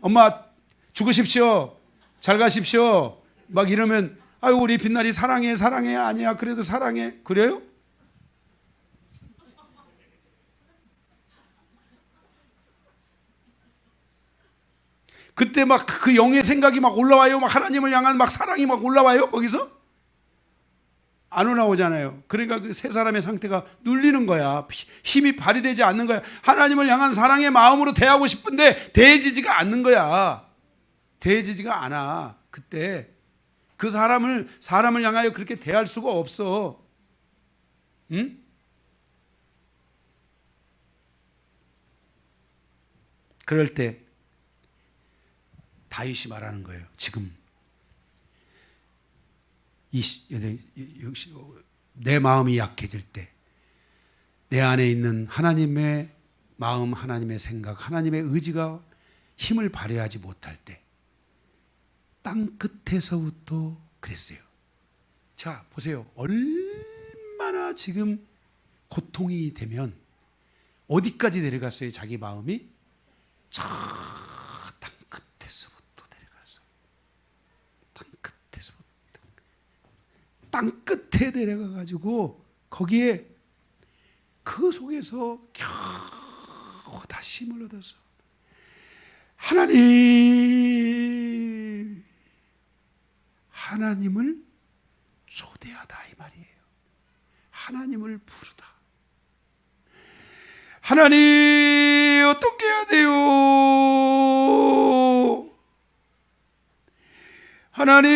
[SPEAKER 1] 엄마 죽으십시오, 잘 가십시오, 막 이러면, 아유 우리 빛나리 사랑해 아니야 그래도 사랑해, 그래요? 그때 막 그 영의 생각이 막 올라와요. 막 하나님을 향한 막 사랑이 막 올라와요. 거기서 안 올라오잖아요. 그러니까 그 세 사람의 상태가 눌리는 거야. 힘이 발휘되지 않는 거야. 하나님을 향한 사랑의 마음으로 대하고 싶은데 대해지지가 않는 거야. 대해지지가 않아. 그때 그 사람을 향하여 그렇게 대할 수가 없어. 응? 그럴 때 다윗이 말하는 거예요. 지금 내 마음이 약해질 때, 내 안에 있는 하나님의 마음, 하나님의 생각, 하나님의 의지가 힘을 발휘하지 못할 때, 땅 끝에서부터 그랬어요. 자, 보세요. 얼마나 지금 고통이 되면 어디까지 내려갔어요? 자기 마음이 저 땅 끝에서부터 내려가서 땅 끝에 내려가가지고 거기에 그 속에서 겨우 다시 힘을 얻어서 하나님을 초대하다 이 말이에요. 하나님을 부르다. 하나님 어떻게 해야 돼요? 하나님,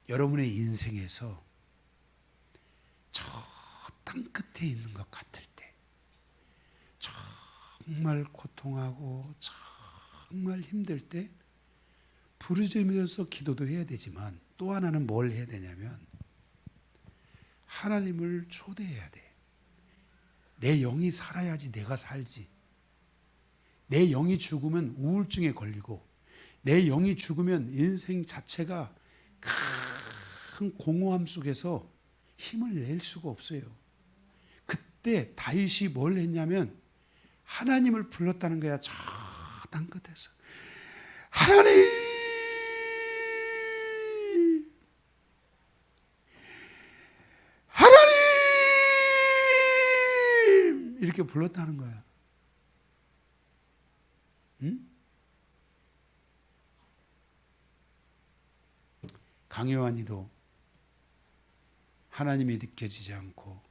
[SPEAKER 1] 여러분의 인생에서 저 땅 끝에 있는 것 같을 때, 정말 고통하고 정말 힘들 때 부르짖으면서 기도도 해야 되지만, 또 하나는 뭘 해야 되냐면 하나님을 초대해야 돼. 내 영이 살아야지 내가 살지. 내 영이 죽으면 우울증에 걸리고, 내 영이 죽으면 인생 자체가 큰 공허함 속에서 힘을 낼 수가 없어요. 그때 다윗이 뭘 했냐면 하나님을 불렀다는 거야. 저 땅 끝에서 하나님, 하나님 이렇게 불렀다는 거야. 응? 강요한이도 하나님이 느껴지지 않고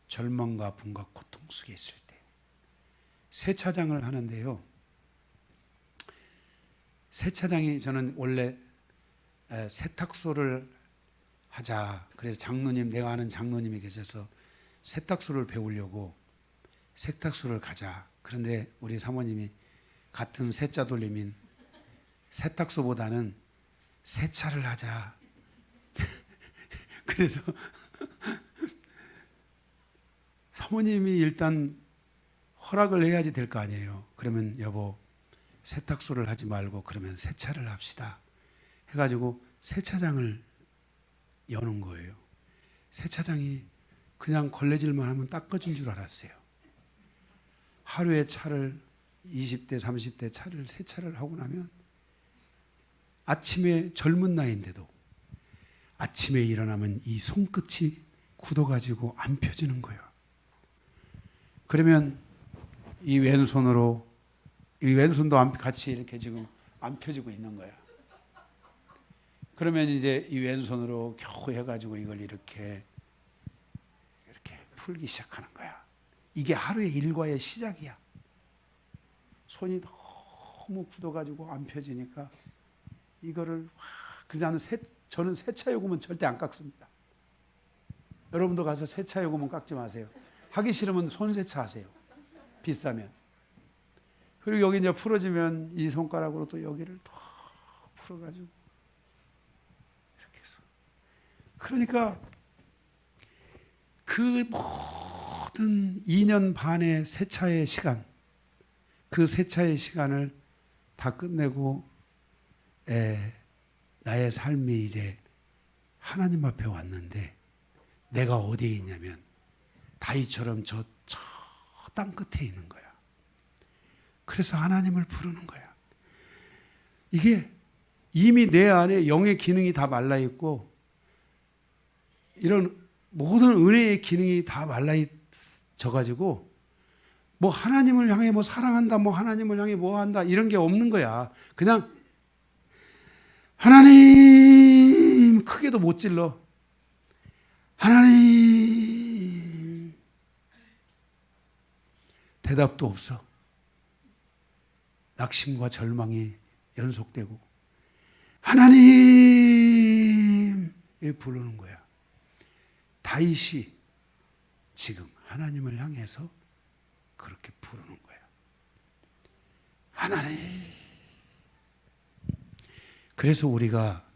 [SPEAKER 1] 절망과 아픔과 고통 속에 있을 때 세차장을 하는데요. 세차장이, 저는 원래 세탁소를 하자, 그래서 장로님, 내가 아는 장로님이 계셔서 세탁소를 배우려고 세탁소를 가자. 그런데 우리 사모님이 같은 세자 돌림인 세탁소보다는 세차를 하자. 그래서 사모님이 일단 허락을 해야지 될 거 아니에요. 그러면 여보, 세탁소를 하지 말고 그러면 세차를 합시다 해가지고 세차장을 여는 거예요. 세차장이 그냥 걸레질만 하면 닦아준 줄 알았어요. 하루에 차를 20대 30대 차를 세차를 하고 나면 아침에, 젊은 나이인데도 아침에 일어나면 이 손끝이 굳어가지고 안 펴지는 거예요. 그러면 이 왼손으로, 이 왼손도 같이 이렇게 지금 안 펴지고 있는 거야. 그러면 이제 이 왼손으로 겨우 해가지고 이걸 이렇게 풀기 시작하는 거야. 이게 하루의 일과의 시작이야. 손이 너무 굳어가지고 안 펴지니까 이거를 저는 세차 요금은 절대 안 깎습니다. 여러분도 가서 세차 요금은 깎지 마세요. 하기 싫으면 손세차 하세요. 비싸면. 그리고 여기 이제 풀어지면 이 손가락으로 또 여기를 더 풀어가지고 이렇게 해서. 그러니까 그 모든 2년 반의 세차의 시간, 그 세차의 시간을 다 끝내고 나의 삶이 이제 하나님 앞에 왔는데, 내가 어디에 있냐면 다윗처럼 저 땅 끝에 있는 거야. 그래서 하나님을 부르는 거야. 이게 이미 내 안에 영의 기능이 다 말라있고, 이런 모든 은혜의 기능이 다 말라있어가지고, 뭐 하나님을 향해 뭐 사랑한다, 뭐 하나님을 향해 뭐 한다, 이런 게 없는 거야. 그냥 하나님, 크게도 못 질러. 하나님, 대답도 없어. 낙심과 절망이 연속되고, 하나님 이렇게 부르는 거야. 다윗이 지금 하나님을 향해서 그렇게 부르는 거야. 하나님. 그래서 우리가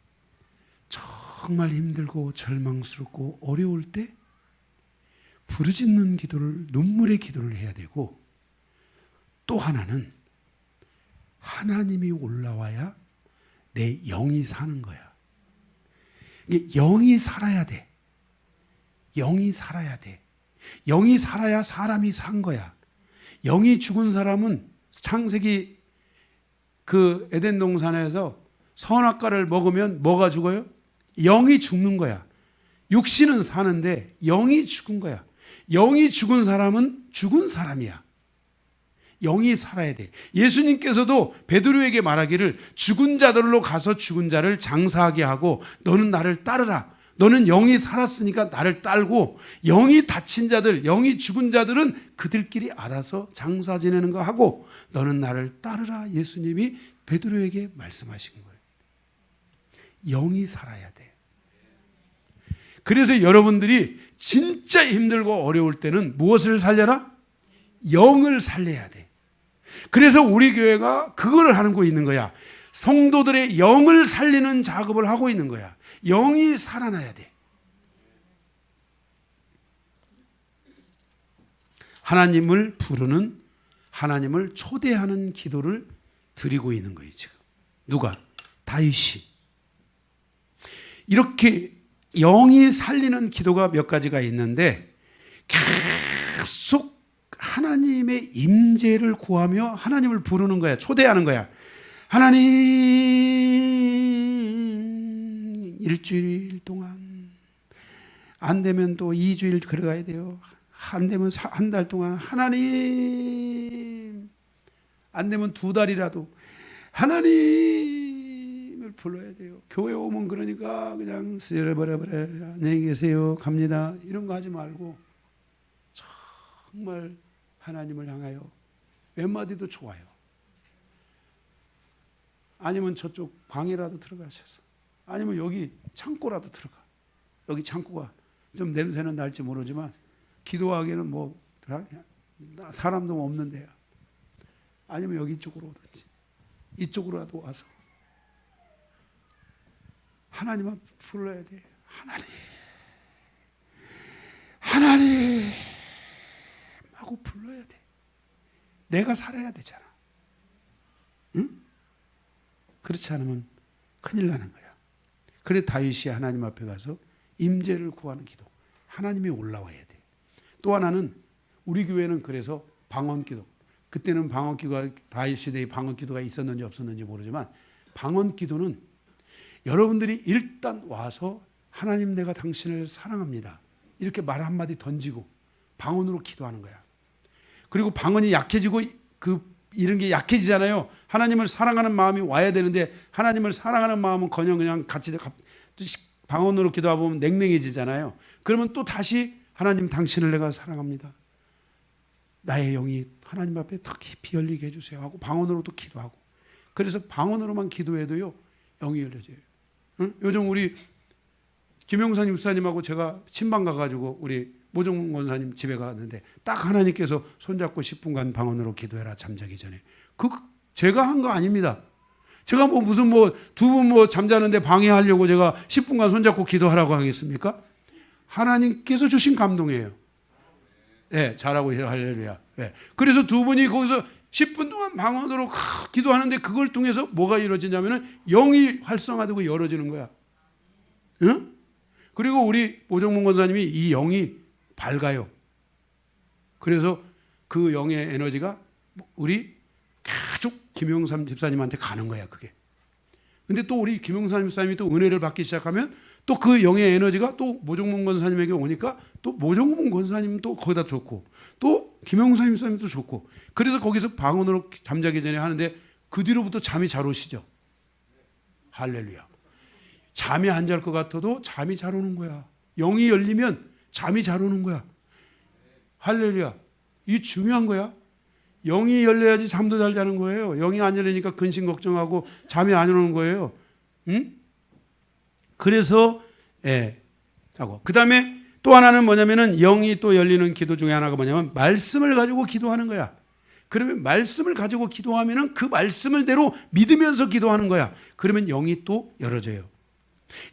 [SPEAKER 1] 정말 힘들고 절망스럽고 어려울 때 부르짖는 기도를, 눈물의 기도를 해야 되고, 또 하나는 하나님이 올라와야 내 영이 사는 거야. 이게 영이 살아야 돼. 영이 살아야 돼. 영이 살아야 사람이 산 거야. 영이 죽은 사람은, 창세기 그 에덴 동산에서 선악과를 먹으면 뭐가 죽어요? 영이 죽는 거야. 육신은 사는데 영이 죽은 거야. 영이 죽은 사람은 죽은 사람이야. 영이 살아야 돼. 예수님께서도 베드로에게 말하기를 죽은 자들로 가서 죽은 자를 장사하게 하고 너는 나를 따르라. 너는 영이 살았으니까 나를 따르고 영이 다친 자들, 영이 죽은 자들은 그들끼리 알아서 장사 지내는 거 하고 너는 나를 따르라. 예수님이 베드로에게 말씀하신 거예요. 영이 살아야 돼. 그래서 여러분들이 진짜 힘들고 어려울 때는 무엇을 살려라? 영을 살려야 돼. 그래서 우리 교회가 그걸 하고 있는 거야. 성도들의 영을 살리는 작업을 하고 있는 거야. 영이 살아나야 돼. 하나님을 부르는, 하나님을 초대하는 기도를 드리고 있는 거예요, 지금. 누가? 다윗이. 이렇게 영이 살리는 기도가 몇 가지가 있는데 계속 하나님의 임재를 구하며 하나님을 부르는 거야. 초대하는 거야. 하나님, 일주일 동안 안 되면 또 2주일 걸어가야 돼요. 안 되면 한 달 동안 하나님, 안 되면 2달이라도 하나님을 불러야 돼요. 교회 오면 그러니까 그냥 쓰레버려버려 안녕히 계세요 갑니다 이런 거 하지 말고 정말 하나님을 향하여 몇 마디도 좋아요. 아니면 저쪽 방이라도 들어가셔서, 아니면 여기 창고라도 들어가. 여기 창고가 좀 냄새는 날지 모르지만 기도하기에는 뭐 사람도 없는데요. 아니면 여기 쪽으로 오든지 이쪽으로라도 와서 하나님만 불러야 돼. 하나님, 하나님 하고 불러야 돼. 내가 살아야 되잖아. 응? 그렇지 않으면 큰일 나는 거야. 그래 다윗이 하나님 앞에 가서 임재를 구하는 기도. 하나님이 올라와야 돼. 또 하나는 우리 교회는 그래서 방언기도. 그때는 방언기도가 다윗 시대에 방언기도가 있었는지 없었는지 모르지만 방언기도는 여러분들이 일단 와서 하나님 내가 당신을 사랑합니다. 이렇게 말 한마디 던지고 방언으로 기도하는 거야. 그리고 방언이 약해지고 이런 게 약해지잖아요. 하나님을 사랑하는 마음이 와야 되는데 하나님을 사랑하는 마음은 그냥 같이 방언으로 기도하다 보면 냉랭해지잖아요. 그러면 또 다시 하나님 당신을 내가 사랑합니다. 나의 영이 하나님 앞에 더 깊이 열리게 해주세요 하고 방언으로도 기도하고. 그래서 방언으로만 기도해도요 영이 열려져요. 응? 요즘 우리 김영선 집사님하고 제가 친방 가가지고 우리 모종 권사님 집에 갔는데 딱 하나님께서 손잡고 10분간 방언으로 기도해라 잠자기 전에. 제가 한 거 아닙니다. 제가 무슨 두 분 잠자는데 방해하려고 제가 10분간 손잡고 기도하라고 하겠습니까? 하나님께서 주신 감동이에요. 네, 잘하고 있어요. 할렐루야. 네. 그래서 두 분이 거기서 10분 동안 방언으로 기도하는데 그걸 통해서 뭐가 이루어지냐면은 영이 활성화되고 열어지는 거야. 응? 그리고 우리 모정문 권사님이 이 영이 밝아요. 그래서 그 영의 에너지가 우리 계속 김용삼 집사님한테 가는 거야, 그게. 근데 또 우리 김용삼 집사님이 또 은혜를 받기 시작하면 또 그 영의 에너지가 또 모정문 권사님에게 오니까 또 모정문 권사님도 거기다 좋고 또 김용삼 집사님도 좋고 그래서 거기서 방언으로 잠자기 전에 하는데 그 뒤로부터 잠이 잘 오시죠. 할렐루야. 잠이 안 잘 것 같아도 잠이 잘 오는 거야. 영이 열리면 잠이 잘 오는 거야. 할렐루야. 이게 중요한 거야. 영이 열려야지 잠도 잘 자는 거예요. 영이 안 열리니까 근심 걱정하고 잠이 안 오는 거예요. 응? 그래서 하고 그다음에 또 하나는 뭐냐면은 영이 또 열리는 기도 중에 하나가 뭐냐면 말씀을 가지고 기도하는 거야. 그러면 말씀을 가지고 기도하면은 그 말씀을 대로 믿으면서 기도하는 거야. 그러면 영이 또 열어져요.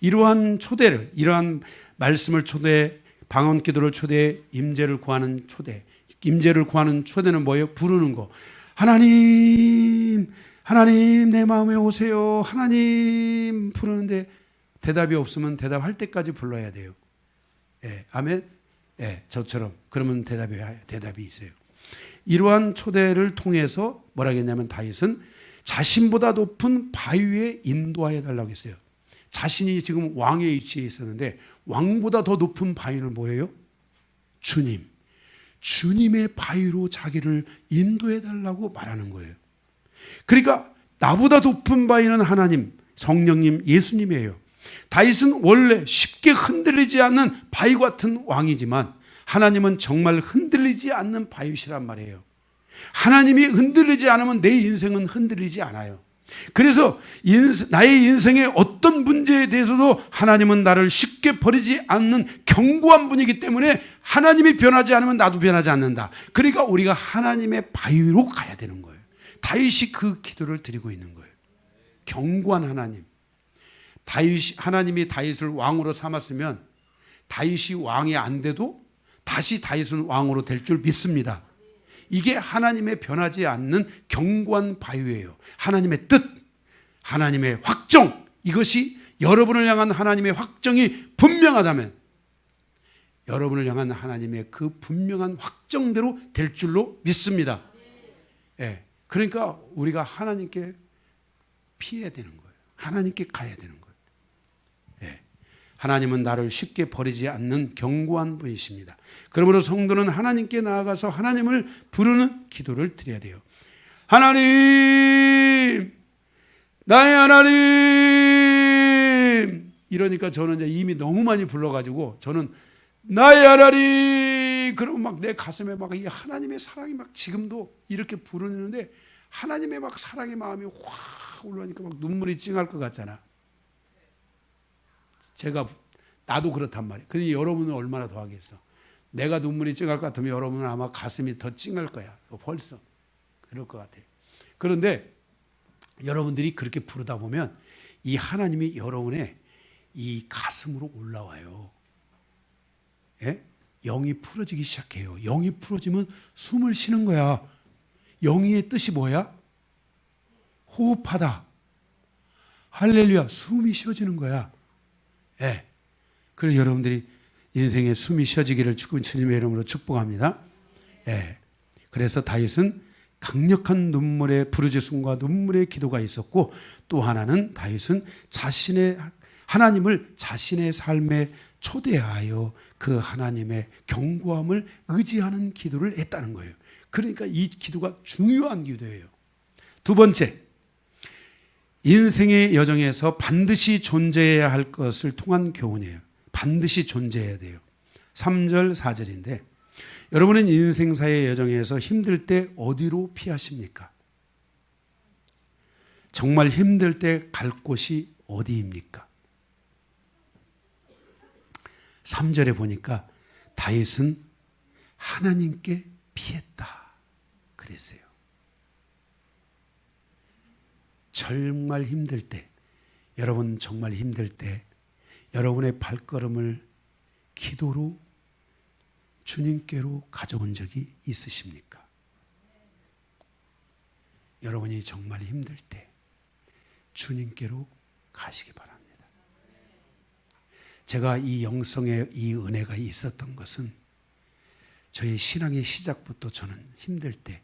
[SPEAKER 1] 이러한 초대를, 이러한 말씀을 초대, 방언 기도를 초대, 임재를 구하는 초대. 임재를 구하는 초대는 뭐예요? 부르는 거. 하나님, 하나님 내 마음에 오세요. 하나님 부르는데 대답이 없으면 대답할 때까지 불러야 돼요. 예, 아멘. 예, 저처럼 그러면 대답이 있어요. 이러한 초대를 통해서 뭐라 했냐면 다윗은 자신보다 높은 바위에 인도하여 달라고 했어요. 자신이 지금 왕의 위치에 있었는데 왕보다 더 높은 바위는 뭐예요? 주님. 주님의 바위로 자기를 인도해 달라고 말하는 거예요. 그러니까 나보다 높은 바위는 하나님, 성령님, 예수님이에요. 다윗은 원래 쉽게 흔들리지 않는 바위 같은 왕이지만 하나님은 정말 흔들리지 않는 바위시란 말이에요. 하나님이 흔들리지 않으면 내 인생은 흔들리지 않아요. 그래서 나의 인생의 어떤 문제에 대해서도 하나님은 나를 쉽게 버리지 않는 견고한 분이기 때문에 하나님이 변하지 않으면 나도 변하지 않는다. 그러니까 우리가 하나님의 바위로 가야 되는 거예요. 다윗이 그 기도를 드리고 있는 거예요. 견고한 하나님. 하나님이 다윗을 왕으로 삼았으면 다윗이 왕이 안 돼도 다시 다윗은 왕으로 될 줄 믿습니다. 이게 하나님의 변하지 않는 견고한 바위예요. 하나님의 뜻, 하나님의 확정, 이것이 여러분을 향한 하나님의 확정이 분명하다면 여러분을 향한 하나님의 그 분명한 확정대로 될 줄로 믿습니다. 예, 그러니까 우리가 하나님께 피해야 되는 거예요. 하나님께 가야 되는 거예요. 예, 하나님은 나를 쉽게 버리지 않는 견고한 분이십니다. 그러므로 성도는 하나님께 나아가서 하나님을 부르는 기도를 드려야 돼요. 하나님, 나의 하나님. 이러니까 저는 이제 이미 너무 많이 불러가지고 저는 나의 하나님. 그러면 막 내 가슴에 막 이 하나님의 사랑이 막 지금도 이렇게 부르는데 하나님의 막 사랑의 마음이 확 올라오니까 막 눈물이 찡할 것 같잖아. 나도 그렇단 말이에요. 근데 여러분은 얼마나 더 하겠어. 내가 눈물이 찡할 것 같으면 여러분은 아마 가슴이 더 찡할 거야. 벌써 그럴 것 같아요. 그런데 여러분들이 그렇게 부르다 보면 이 하나님이 여러분의 이 가슴으로 올라와요. 예? 영이 풀어지기 시작해요. 영이 풀어지면 숨을 쉬는 거야. 영의 뜻이 뭐야? 호흡하다. 할렐루야. 숨이 쉬어지는 거야. 예. 그래서 여러분들이 인생에 숨이 쉬어지기를 주님의 이름으로 축복합니다. 예. 그래서 다윗은 강력한 눈물의 부르짖음과 눈물의 기도가 있었고, 또 하나는 다윗은 하나님을 자신의 삶에 초대하여 그 하나님의 견고함을 의지하는 기도를 했다는 거예요. 그러니까 이 기도가 중요한 기도예요. 두 번째, 인생의 여정에서 반드시 존재해야 할 것을 통한 교훈이에요. 반드시 존재해야 돼요. 3절 4절인데 여러분은 인생사의 여정에서 힘들 때 어디로 피하십니까? 정말 힘들 때 갈 곳이 어디입니까? 3절에 보니까 다윗은 하나님께 피했다 그랬어요. 정말 힘들 때, 여러분 정말 힘들 때 여러분의 발걸음을 기도로 주님께로 가져온 적이 있으십니까? 여러분이 정말 힘들 때 주님께로 가시기 바랍니다. 제가 이 영성의 이 은혜가 있었던 것은 저의 신앙의 시작부터 저는 힘들 때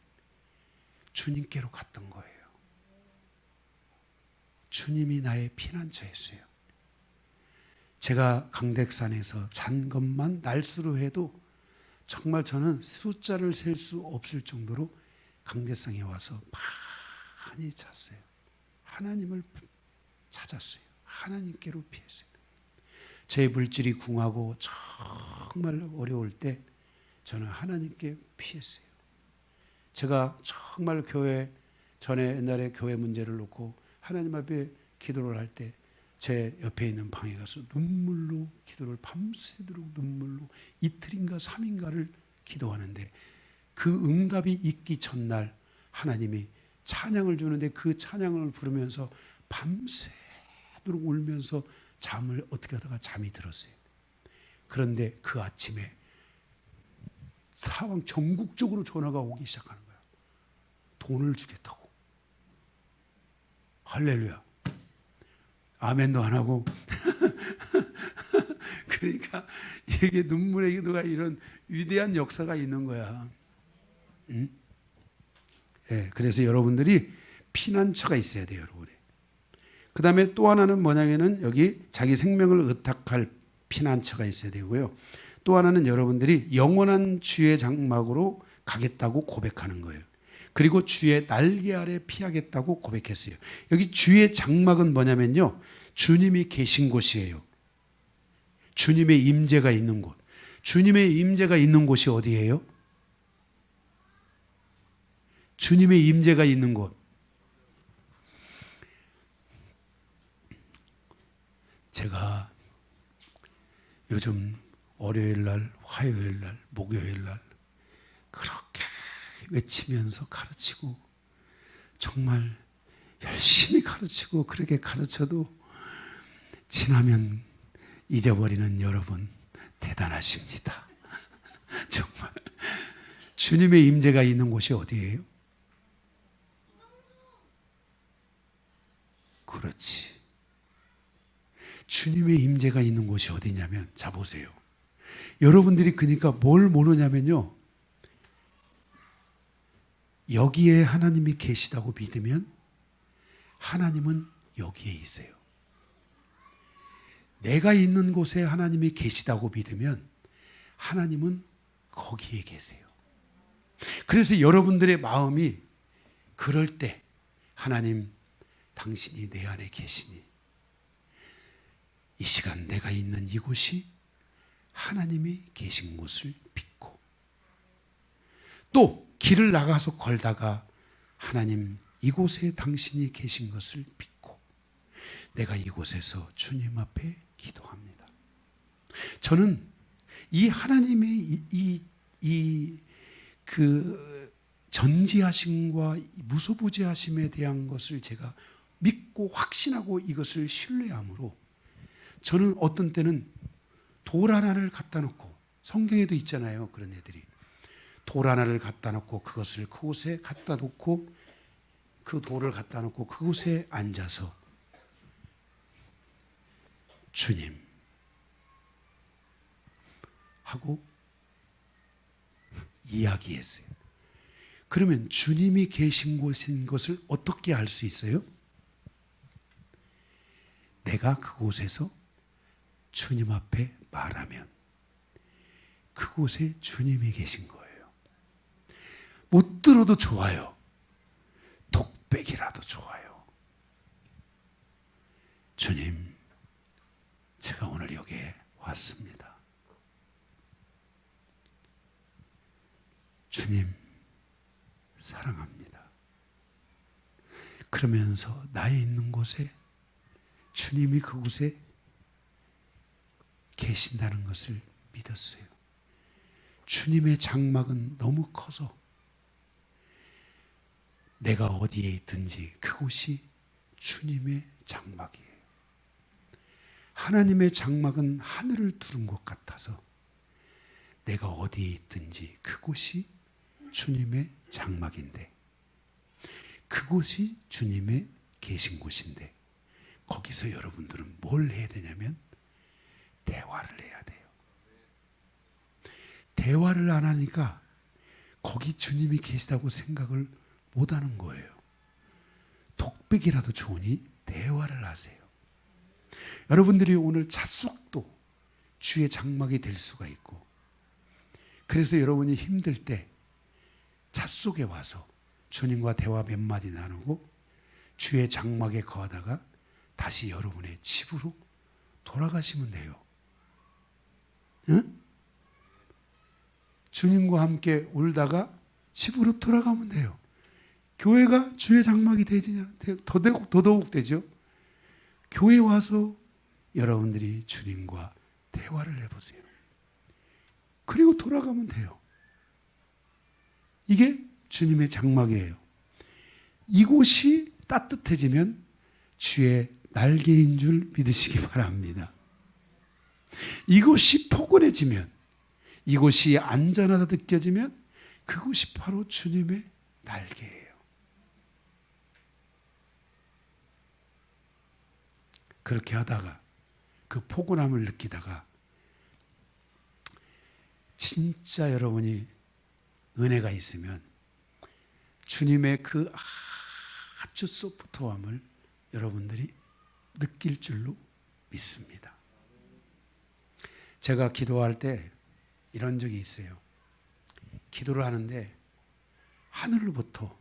[SPEAKER 1] 주님께로 갔던 거예요. 주님이 나의 피난처였어요. 제가 강백산에서 잔 것만 날수로 해도 정말 저는 숫자를 셀 수 없을 정도로 강대상에 와서 많이 잤어요. 하나님을 찾았어요. 하나님께로 피했어요. 제 물질이 궁하고 정말 어려울 때 저는 하나님께 피했어요. 제가 정말 전에 옛날에 교회 문제를 놓고 하나님 앞에 기도를 할 때 제 옆에 있는 방에 가서 눈물로 기도를 밤새도록 눈물로 이틀인가 3일인가를 기도하는데 그 응답이 있기 전날 하나님이 찬양을 주는데 그 찬양을 부르면서 밤새도록 울면서 잠을 어떻게 하다가 잠이 들었어요. 그런데 그 아침에 사방 전국적으로 전화가 오기 시작하는 거야. 돈을 주겠다고. 할렐루야. 아멘도 안 하고. 그러니까 이게 눈물의 기도가 이런 위대한 역사가 있는 거야. 응? 네, 그래서 여러분들이 피난처가 있어야 돼요, 여러분이. 그 다음에 또 하나는 뭐냐면은 여기 자기 생명을 의탁할 피난처가 있어야 되고요. 또 하나는 여러분들이 영원한 주의 장막으로 가겠다고 고백하는 거예요. 그리고 주의 날개 아래 피하겠다고 고백했어요. 여기 주의 장막은 뭐냐면요, 주님이 계신 곳이에요. 주님의 임재가 있는 곳. 주님의 임재가 있는 곳이 어디예요? 주님의 임재가 있는 곳. 제가 요즘 월요일날, 화요일날, 목요일날 그렇게 외치면서 가르치고 정말 열심히 가르치고 그렇게 가르쳐도 지나면 잊어버리는 여러분 대단하십니다. 정말 주님의 임재가 있는 곳이 어디예요? 그렇지. 주님의 임재가 있는 곳이 어디냐면, 자 보세요. 여러분들이 그러니까 뭘 모르냐면요, 여기에 하나님이 계시다고 믿으면 하나님은 여기에 있어요. 내가 있는 곳에 하나님이 계시다고 믿으면 하나님은 거기에 계세요. 그래서 여러분들의 마음이 그럴 때 하나님, 당신이 내 안에 계시니 이 시간 내가 있는 이곳이 하나님이 계신 곳을 믿고, 또 길을 나가서 걸다가 하나님, 이곳에 당신이 계신 것을 믿고 내가 이곳에서 주님 앞에 기도합니다. 저는 이 하나님의 그 전지하심과 무소부지하심에 대한 것을 제가 믿고 확신하고 이것을 신뢰함으로, 저는 어떤 때는 돌 하나를 갖다 놓고, 성경에도 있잖아요, 그런 애들이 돌 하나를 갖다 놓고 그것을 그곳에 갖다 놓고, 그 돌을 갖다 놓고 그곳에 앉아서 주님 하고 이야기했어요. 그러면 주님이 계신 곳인 것을 어떻게 알 수 있어요? 내가 그곳에서 주님 앞에 말하면 그곳에 주님이 계신 거예요. 못 들어도 좋아요. 독백이라도 좋아요. 주님, 제가 오늘 여기에 왔습니다. 주님, 사랑합니다. 그러면서 나의 있는 곳에 주님이 그곳에 계신다는 것을 믿었어요. 주님의 장막은 너무 커서 내가 어디에 있든지 그곳이 주님의 장막이에요. 하나님의 장막은 하늘을 두른 것 같아서 내가 어디에 있든지 그곳이 주님의 장막인데, 그곳이 주님의 계신 곳인데, 거기서 여러분들은 뭘 해야 되냐면 대화를 해야 돼요. 대화를 안 하니까 거기 주님이 계시다고 생각을 못 하는 거예요. 독백이라도 좋으니 대화를 하세요. 여러분들이 오늘 찻속도 주의 장막이 될 수가 있고, 그래서 여러분이 힘들 때 찻속에 와서 주님과 대화 몇 마디 나누고 주의 장막에 거하다가 다시 여러분의 집으로 돌아가시면 돼요. 응? 주님과 함께 울다가 집으로 돌아가면 돼요. 교회가 주의 장막이 되지, 더더욱 되죠. 교회 와서 여러분들이 주님과 대화를 해보세요. 그리고 돌아가면 돼요. 이게 주님의 장막이에요. 이곳이 따뜻해지면 주의 날개인 줄 믿으시기 바랍니다. 이곳이 포근해지면, 이곳이 안전하다 느껴지면 그곳이 바로 주님의 날개예요. 그렇게 하다가 그 포근함을 느끼다가 진짜 여러분이 은혜가 있으면 주님의 그 아주 소프트함을 여러분들이 느낄 줄로 믿습니다. 제가 기도할 때 이런 적이 있어요. 기도를 하는데 하늘로부터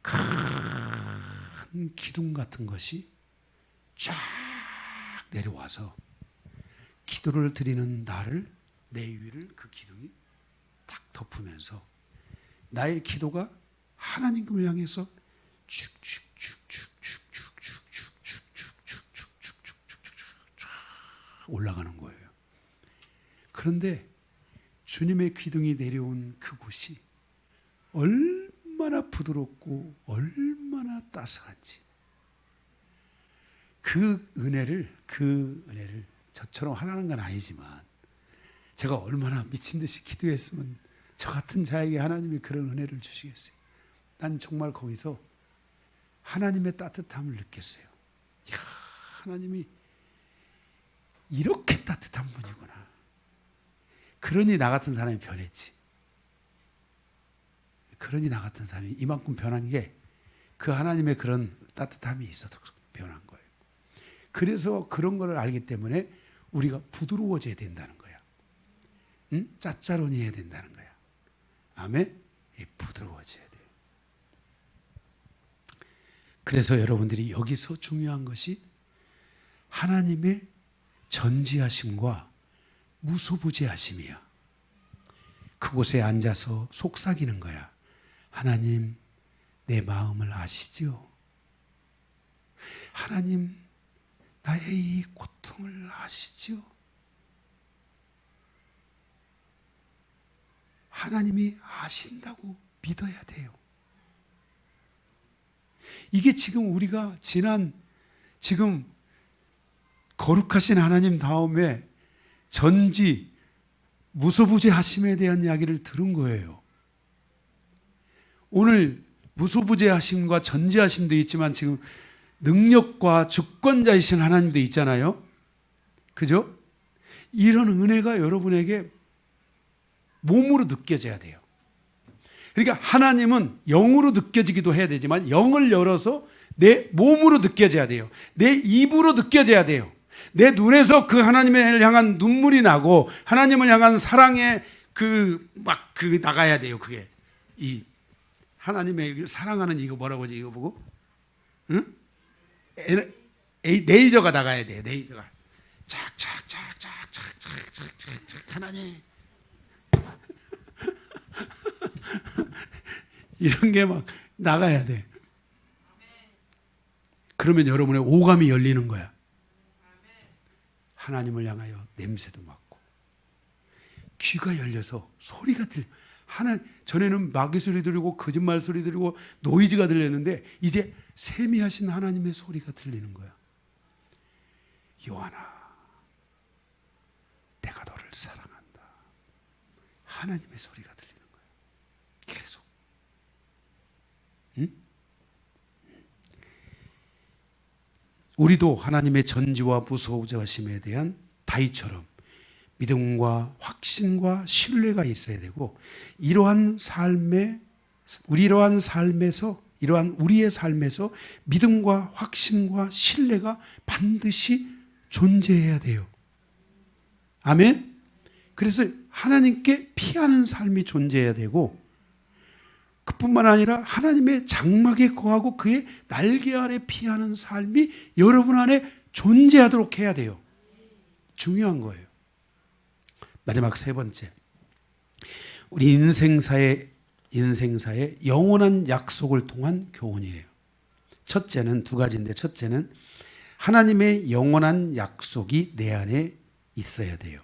[SPEAKER 1] 큰 기둥 같은 것이 쫙 내려와서 기도를 드리는 나를, 내 위를 그 기둥이 딱 덮으면서 나의 기도가 하나님을 향해서 올라가는 거예요. 그런데 주님의 기둥이 내려온 그곳이 얼마나 부드럽고 얼마나 따스한지, 그 은혜를 저처럼 하라는 건 아니지만 제가 얼마나 미친 듯이 기도했으면 저 같은 자에게 하나님이 그런 은혜를 주시겠어요. 난 정말 거기서 하나님의 따뜻함을 느꼈어요. 이야, 하나님이 이렇게 따뜻한 분이구나. 그러니 나 같은 사람이 변했지. 그러니 나 같은 사람이 이만큼 변한 게 그 하나님의 그런 따뜻함이 있어서 변한 거예요. 그래서 그런 걸 알기 때문에 우리가 부드러워져야 된다는 거야. 응? 짭짤하니 된다는 거야. 아멘? 부드러워져야 돼요. 그래서 여러분들이 여기서 중요한 것이 하나님의 전지하심과 무소부재하심이야. 그곳에 앉아서 속삭이는 거야. 하나님, 내 마음을 아시죠? 하나님, 나의 이 고통을 아시죠? 하나님이 아신다고 믿어야 돼요. 이게 지금 우리가 지금 거룩하신 하나님 다음에 전지 무소부재하심에 대한 이야기를 들은 거예요. 오늘 무소부재하심과 전지하심도 있지만 지금 능력과 주권자이신 하나님도 있잖아요. 그죠? 이런 은혜가 여러분에게 몸으로 느껴져야 돼요. 그러니까 하나님은 영으로 느껴지기도 해야 되지만 영을 열어서 내 몸으로 느껴져야 돼요. 내 입으로 느껴져야 돼요. 내 눈에서 그 하나님을 향한 눈물이 나고 하나님을 향한 사랑의 나가야 돼요. 그게 이 하나님의 사랑하는 이거 뭐라고 하지? 이거 보고, 응? 네이저가 나가야 돼요. 네이저가 착착착착착착착착 하나님 이런 게 막 나가야 돼. 그러면 여러분의 오감이 열리는 거야. 하나님을 향하여 냄새도 맡고 귀가 열려서 소리가 전에는 마귀 소리 들리고 거짓말 소리 들리고 노이즈가 들렸는데 이제 세미하신 하나님의 소리가 들리는 거야. 요한아, 내가 너를 사랑한다. 하나님의 소리가 들리는 거야. 계속. 응? 우리도 하나님의 전지와 무소부재하심에 대한 다윗처럼 믿음과 확신과 신뢰가 있어야 되고, 이러한 우리의 삶에서 믿음과 확신과 신뢰가 반드시 존재해야 돼요. 아멘? 그래서 하나님께 피하는 삶이 존재해야 되고, 그뿐만 아니라 하나님의 장막에 거하고 그의 날개 아래 피하는 삶이 여러분 안에 존재하도록 해야 돼요. 중요한 거예요. 마지막 세 번째, 우리 인생사의 영원한 약속을 통한 교훈이에요. 첫째는 두 가지인데, 첫째는 하나님의 영원한 약속이 내 안에 있어야 돼요.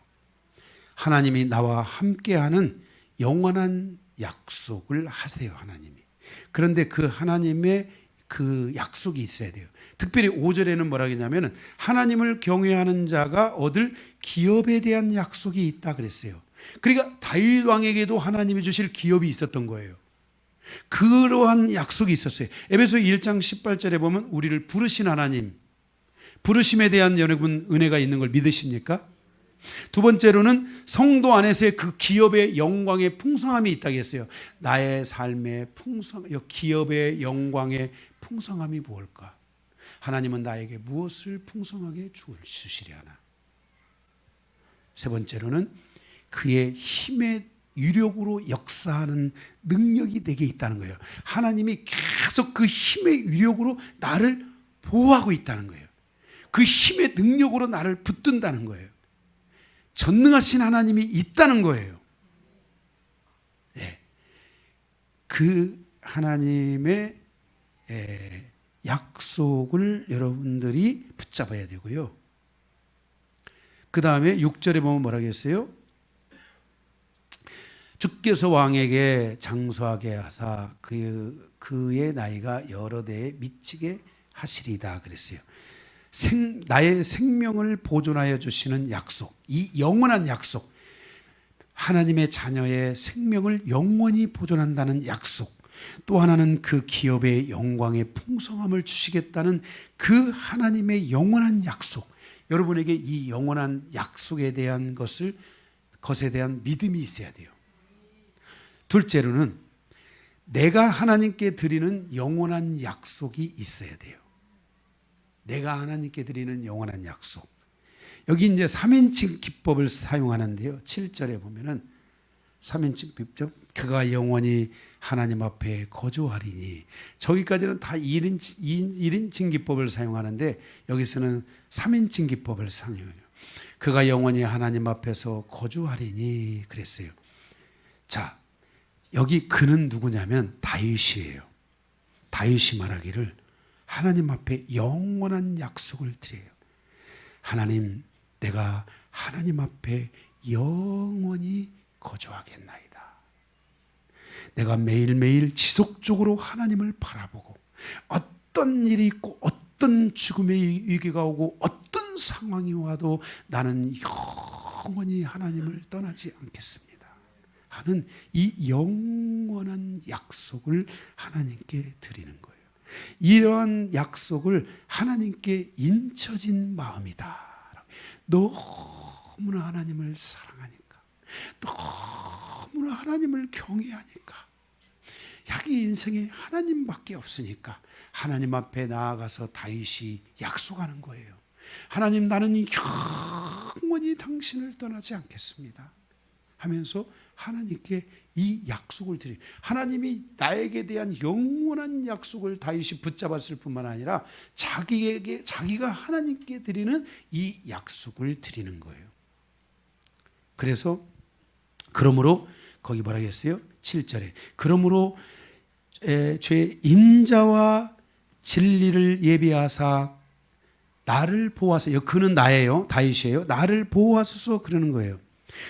[SPEAKER 1] 하나님이 나와 함께하는 영원한 약속을 하세요, 하나님이. 그런데 그 하나님의 그 약속이 있어야 돼요. 특별히 5절에는 뭐라고 했냐면 하나님을 경외하는 자가 얻을 기업에 대한 약속이 있다 그랬어요. 그러니까 다윗 왕에게도 하나님이 주실 기업이 있었던 거예요. 그러한 약속이 있었어요. 에베소 1장 18절에 보면 우리를 부르신 하나님, 부르심에 대한 여러분 은혜가 있는 걸 믿으십니까? 두 번째로는 성도 안에서의 그 기업의 영광의 풍성함이 있다고 했어요. 나의 삶의 기업의 영광의 풍성함이 무엇일까? 하나님은 나에게 무엇을 풍성하게 주시려나? 세 번째로는 그의 힘의 위력으로 역사하는 능력이 내게 있다는 거예요. 하나님이 계속 그 힘의 위력으로 나를 보호하고 있다는 거예요. 그 힘의 능력으로 나를 붙든다는 거예요. 전능하신 하나님이 있다는 거예요. 네. 그 하나님의 약속을 여러분들이 붙잡아야 되고요. 그 다음에 6절에 보면 뭐라고 했어요? 주께서 왕에게 장수하게 하사 그의 나이가 여러 대에 미치게 하시리다 그랬어요. 나의 생명을 보존하여 주시는 약속, 이 영원한 약속, 하나님의 자녀의 생명을 영원히 보존한다는 약속, 또 하나는 그 기업의 영광의 풍성함을 주시겠다는 그 하나님의 영원한 약속. 여러분에게 이 영원한 약속에 대한 것에 대한 믿음이 있어야 돼요. 둘째로는 내가 하나님께 드리는 영원한 약속이 있어야 돼요. 내가 하나님께 드리는 영원한 약속. 여기 이제 3인칭 기법을 사용하는데요. 7절에 보면은 3인칭 기법, 그가 영원히 하나님 앞에 거주하리니. 저기까지는 다 1인칭 기법을 사용하는데 여기서는 3인칭 기법을 사용해요. 그가 영원히 하나님 앞에서 거주하리니 그랬어요. 자, 여기 그는 누구냐면 다윗이에요. 다윗이 말하기를 하나님 앞에 영원한 약속을 드려요. 하나님, 내가 하나님 앞에 영원히 거주하겠나이다. 내가 매일매일 지속적으로 하나님을 바라보고 어떤 일이 있고 어떤 죽음의 위기가 오고 어떤 상황이 와도 나는 영원히 하나님을 떠나지 않겠습니다 하는 이 영원한 약속을 하나님께 드리는 거예요. 이러한 약속을 하나님께 인쳐진 마음이다. 너무나 하나님을 사랑하니까, 너무나 하나님을 경외하니까, 자기 인생에 하나님밖에 없으니까 하나님 앞에 나아가서 다윗이 약속하는 거예요. 하나님, 나는 영원히 당신을 떠나지 않겠습니다 하면서 하나님께 이 약속을 드려요. 하나님이 나에게 대한 영원한 약속을 다윗이 붙잡았을 뿐만 아니라 자기가 하나님께 드리는 이 약속을 드리는 거예요. 그래서 그러므로 거기 뭐라고 했어요? 7절에 그러므로 죄 인자와 진리를 예비하사 나를 보호하소서. 그는 나예요. 다윗이에요. 나를 보호하소서 그러는 거예요.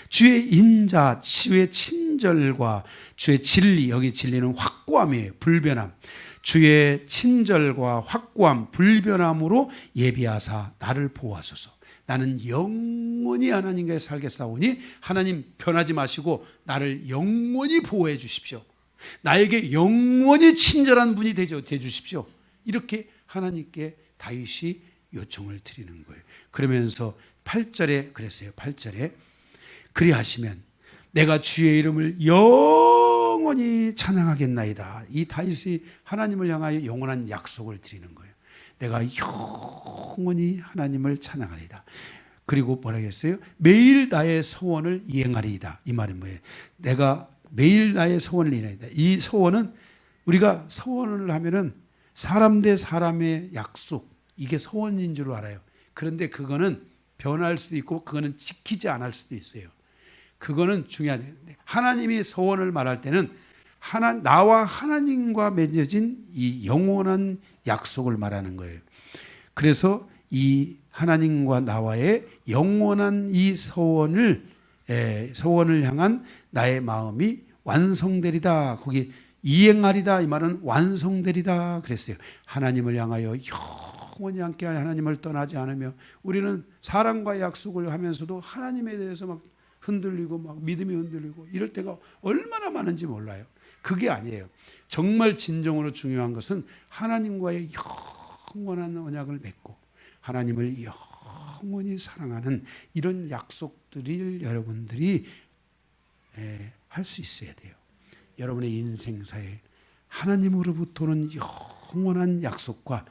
[SPEAKER 1] 주의 인자, 주의 친절과 주의 진리, 여기 진리는 확고함이에요. 불변함. 주의 친절과 확고함, 불변함으로 예비하사 나를 보호하소서. 나는 영원히 하나님께 살겠사오니 하나님 변하지 마시고 나를 영원히 보호해 주십시오. 나에게 영원히 친절한 분이 되어 주십시오. 이렇게 하나님께 다윗이 요청을 드리는 거예요. 그러면서 8절에 그랬어요. 8절에 그리하시면 내가 주의 이름을 영원히 찬양하겠나이다. 이 다윗이 하나님을 향하여 영원한 약속을 드리는 거예요. 내가 영원히 하나님을 찬양하리다. 그리고 뭐라고 했어요? 매일 나의 소원을 이행하리이다. 이 말은 뭐예요? 내가 매일 나의 소원을 이행하리이다. 이 소원은 우리가 소원을 하면은 사람 대 사람의 약속, 이게 소원인 줄 알아요. 그런데 그거는 변할 수도 있고 그거는 지키지 않을 수도 있어요. 그거는 중요하죠. 하나님이 소원을 말할 때는 나와 하나님과 맺어진 이 영원한 약속을 말하는 거예요. 그래서 이 하나님과 나와의 영원한 이 소원을 향한 나의 마음이 완성되리다. 거기 이행하리다 이 말은 완성되리다 그랬어요. 하나님을 향하여 영원히 함께 하나님을 떠나지 않으며 우리는 사람과의 약속을 하면서도 하나님에 대해서 막 흔들리고 막 믿음이 흔들리고 이럴 때가 얼마나 많은지 몰라요. 그게 아니에요. 정말 진정으로 중요한 것은 하나님과의 영원한 언약을 맺고 하나님을 영원히 사랑하는 이런 약속들을 여러분들이 할 수 있어야 돼요. 여러분의 인생사에 하나님으로부터는 영원한 약속과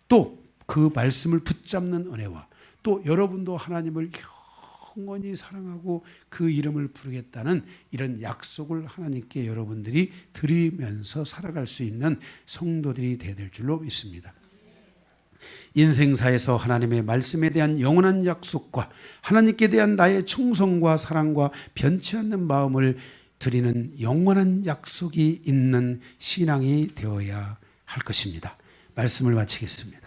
[SPEAKER 1] 또 그 말씀을 붙잡는 은혜와 또 여러분도 하나님을 영원히 사랑하고 그 이름을 부르겠다는 이런 약속을 하나님께 여러분들이 드리면서 살아갈 수 있는 성도들이 되어야 될 줄로 믿습니다. 인생사에서 하나님의 말씀에 대한 영원한 약속과 하나님께 대한 나의 충성과 사랑과 변치 않는 마음을 드리는 영원한 약속이 있는 신앙이 되어야 할 것입니다. 말씀을 마치겠습니다.